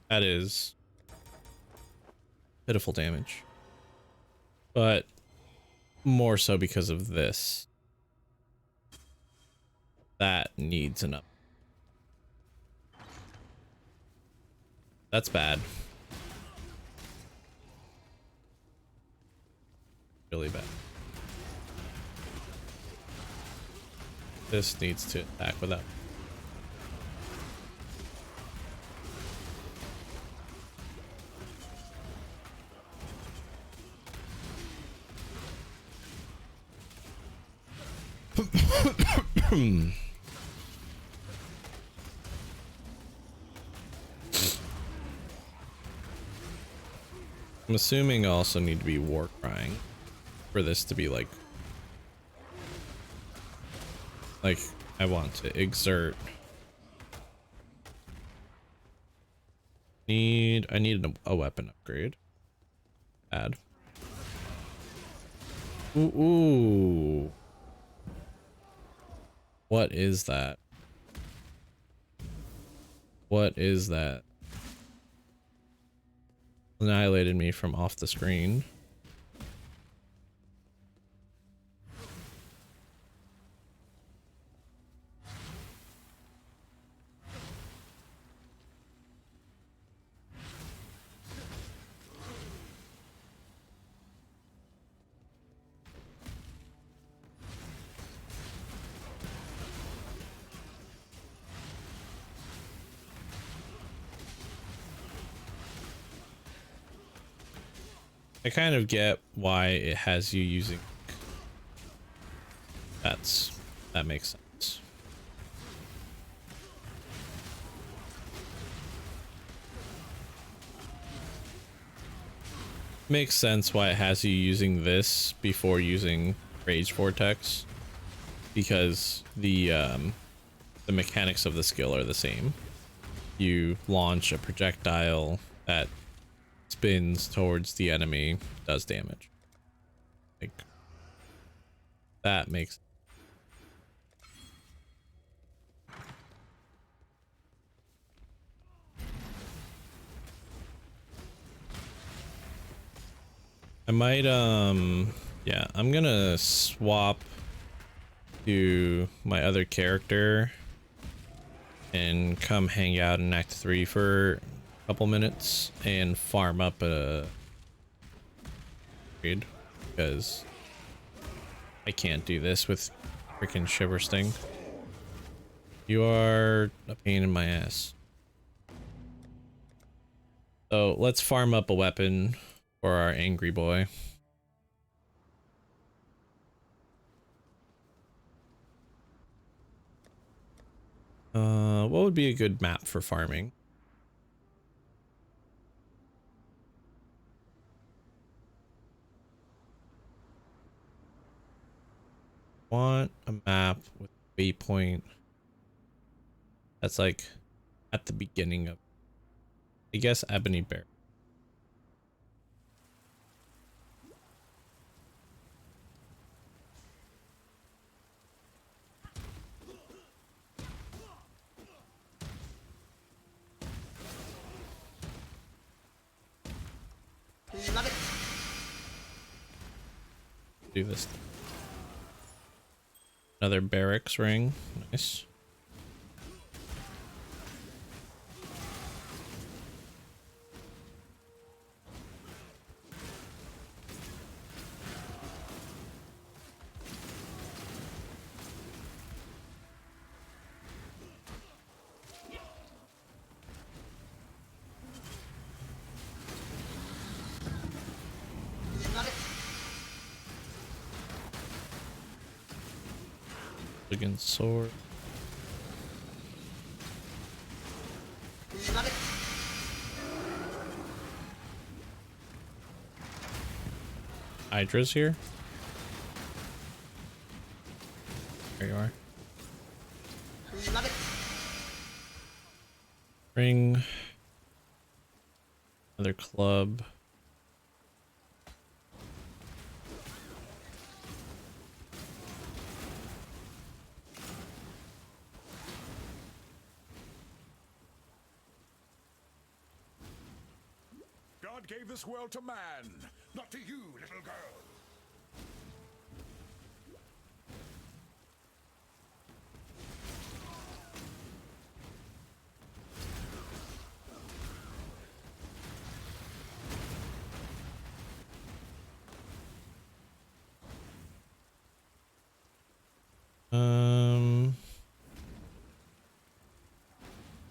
That is pitiful damage, but more so because of this. That needs an up. That's bad. Really bad. This needs to attack without. I'm assuming I also need to be war crying for this to be like I want to exert. I need a weapon upgrade. Add. Ooh. What is that? What is that? Annihilated me from off the screen. I kind of get why it has you using. That makes sense. Makes sense why it has you using this before using Rage Vortex, because the mechanics of the skill are the same. You launch a projectile that spins towards the enemy, does damage. Like that makes. I might, yeah, I'm gonna swap to my other character and come hang out in Act 3 for a couple minutes and farm up a raid, because I can't do this with freaking Shiver Sting. You are a pain in my ass. So let's farm up a weapon for our angry boy. What would be a good map for farming? Want a map with a waypoint that's like at the beginning of, I guess, Ebony Bear. Love it. Do this. Another barracks ring. Nice. Love it. Against sword. Love it. Hydra's here. There you are. Love it. Ring. Another club. God gave this world to man, not to you, little girl.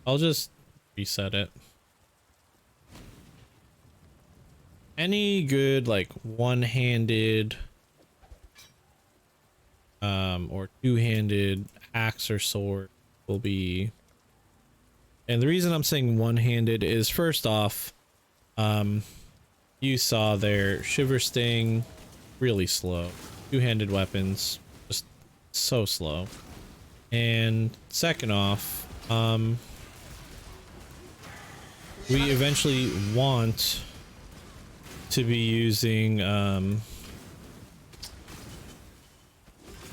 I'll just reset it. Any good like one-handed or two-handed axe or sword will be, and the reason I'm saying one-handed is, first off, you saw there, Shiver Sting, really slow. Two-handed weapons, just so slow. And second off, we eventually want to be using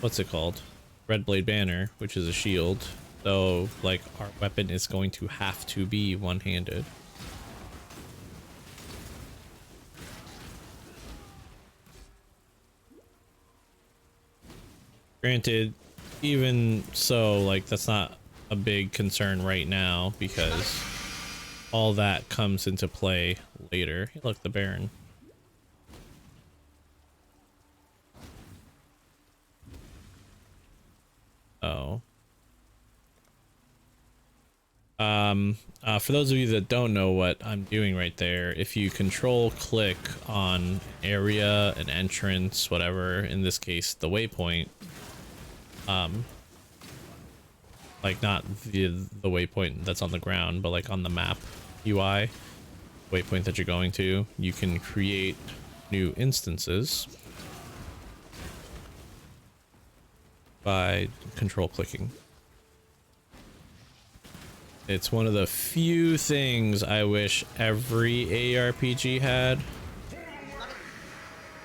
what's it called, Red Blade Banner, which is a shield, so like our weapon is going to have to be one-handed. Granted, even so, like, that's not a big concern right now because all that comes into play later. Hey, look, the Baron. Oh. For those of you that don't know what I'm doing right there, if you control click on area, an entrance, whatever, in this case, the waypoint, like not the waypoint that's on the ground, but like on the map UI, waypoint that you're going to, you can create new instances by control clicking. It's one of the few things I wish every ARPG had,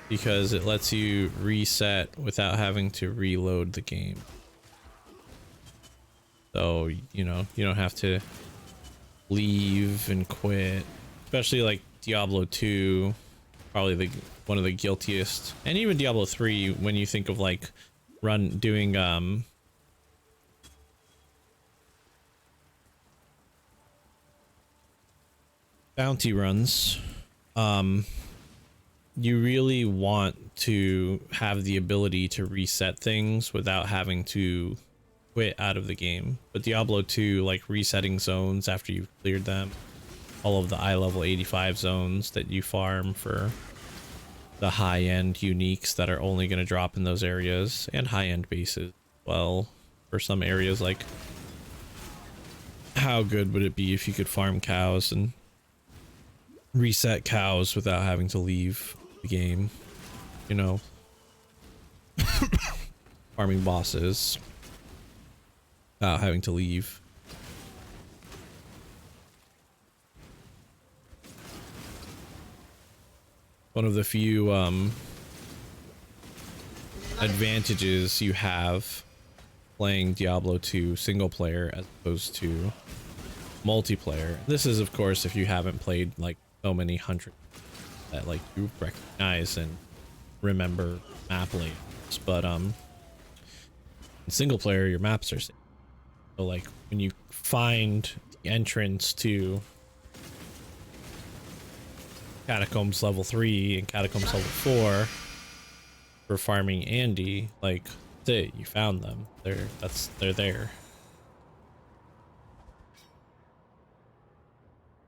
because it lets you reset without having to reload the game. So, you know, you don't have to leave and quit, especially like Diablo 2. probably one of the guiltiest. And even Diablo 3, when you think of like doing bounty runs, you really want to have the ability to reset things without having to quit out of the game. But Diablo 2, like resetting zones after you've cleared them, all of the eye level 85 zones that you farm for the high-end uniques that are only going to drop in those areas, and high-end bases. Well, for some areas, like how good would it be if you could farm cows and reset cows without having to leave the game, you know? Farming bosses without having to leave. One of the few advantages you have playing Diablo 2 single player as opposed to multiplayer. This is, of course, if you haven't played like so many hundred that like you recognize and remember map layouts, but in single player your maps are safe. So like when you find the entrance to Catacombs level 3 and Catacombs level 4 for farming Andy, like that's it, you found them. They're there.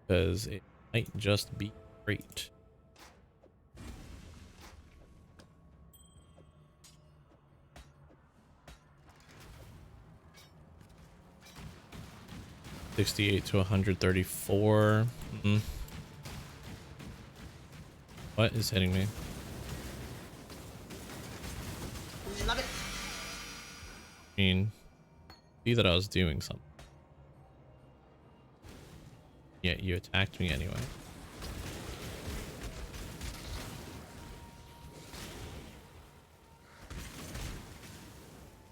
Because it might just be great. $68 to $134. What is hitting me? Love it. I mean, see that I was doing something. Yet you attacked me anyway.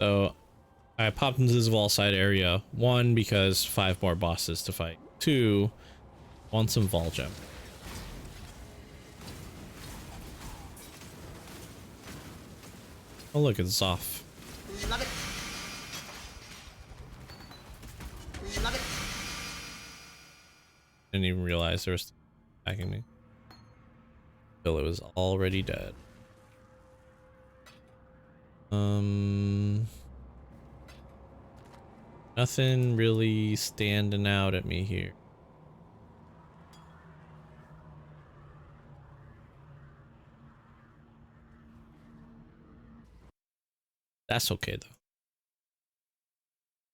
So I popped into this Vol side area. 1, because 5 more bosses to fight. 2, want some Vol gem. Oh look, it's off. Love it. Love it. Didn't even realize there was attacking me. Till it was already dead. Nothing really standing out at me here. That's okay though.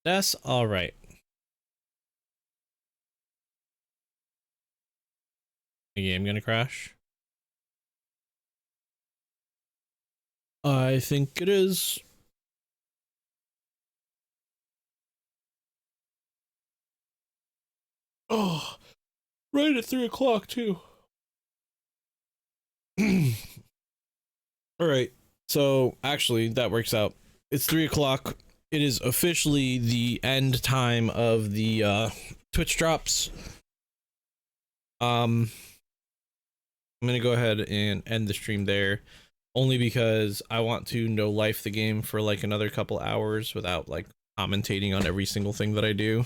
That's all right. The game gonna crash? I think it is. Oh, right at 3 o'clock too. All right. So actually that works out. It's 3 o'clock. It is officially the end time of the Twitch drops. I'm gonna go ahead and end the stream there, only because I want to no life the game for like another couple hours without like commentating on every single thing that I do.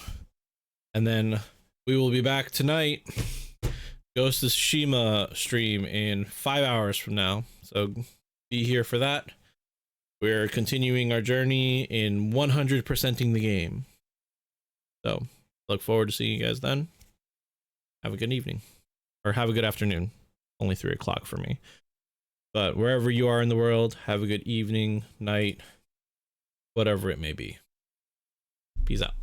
And then we will be back tonight, Ghost of Tsushima stream in 5 hours from now. So be here for that. We're continuing our journey in 100%ing the game. So look forward to seeing you guys then. Have a good evening, or have a good afternoon. Only 3 o'clock for me. But wherever you are in the world, have a good evening, night, whatever it may be. Peace out.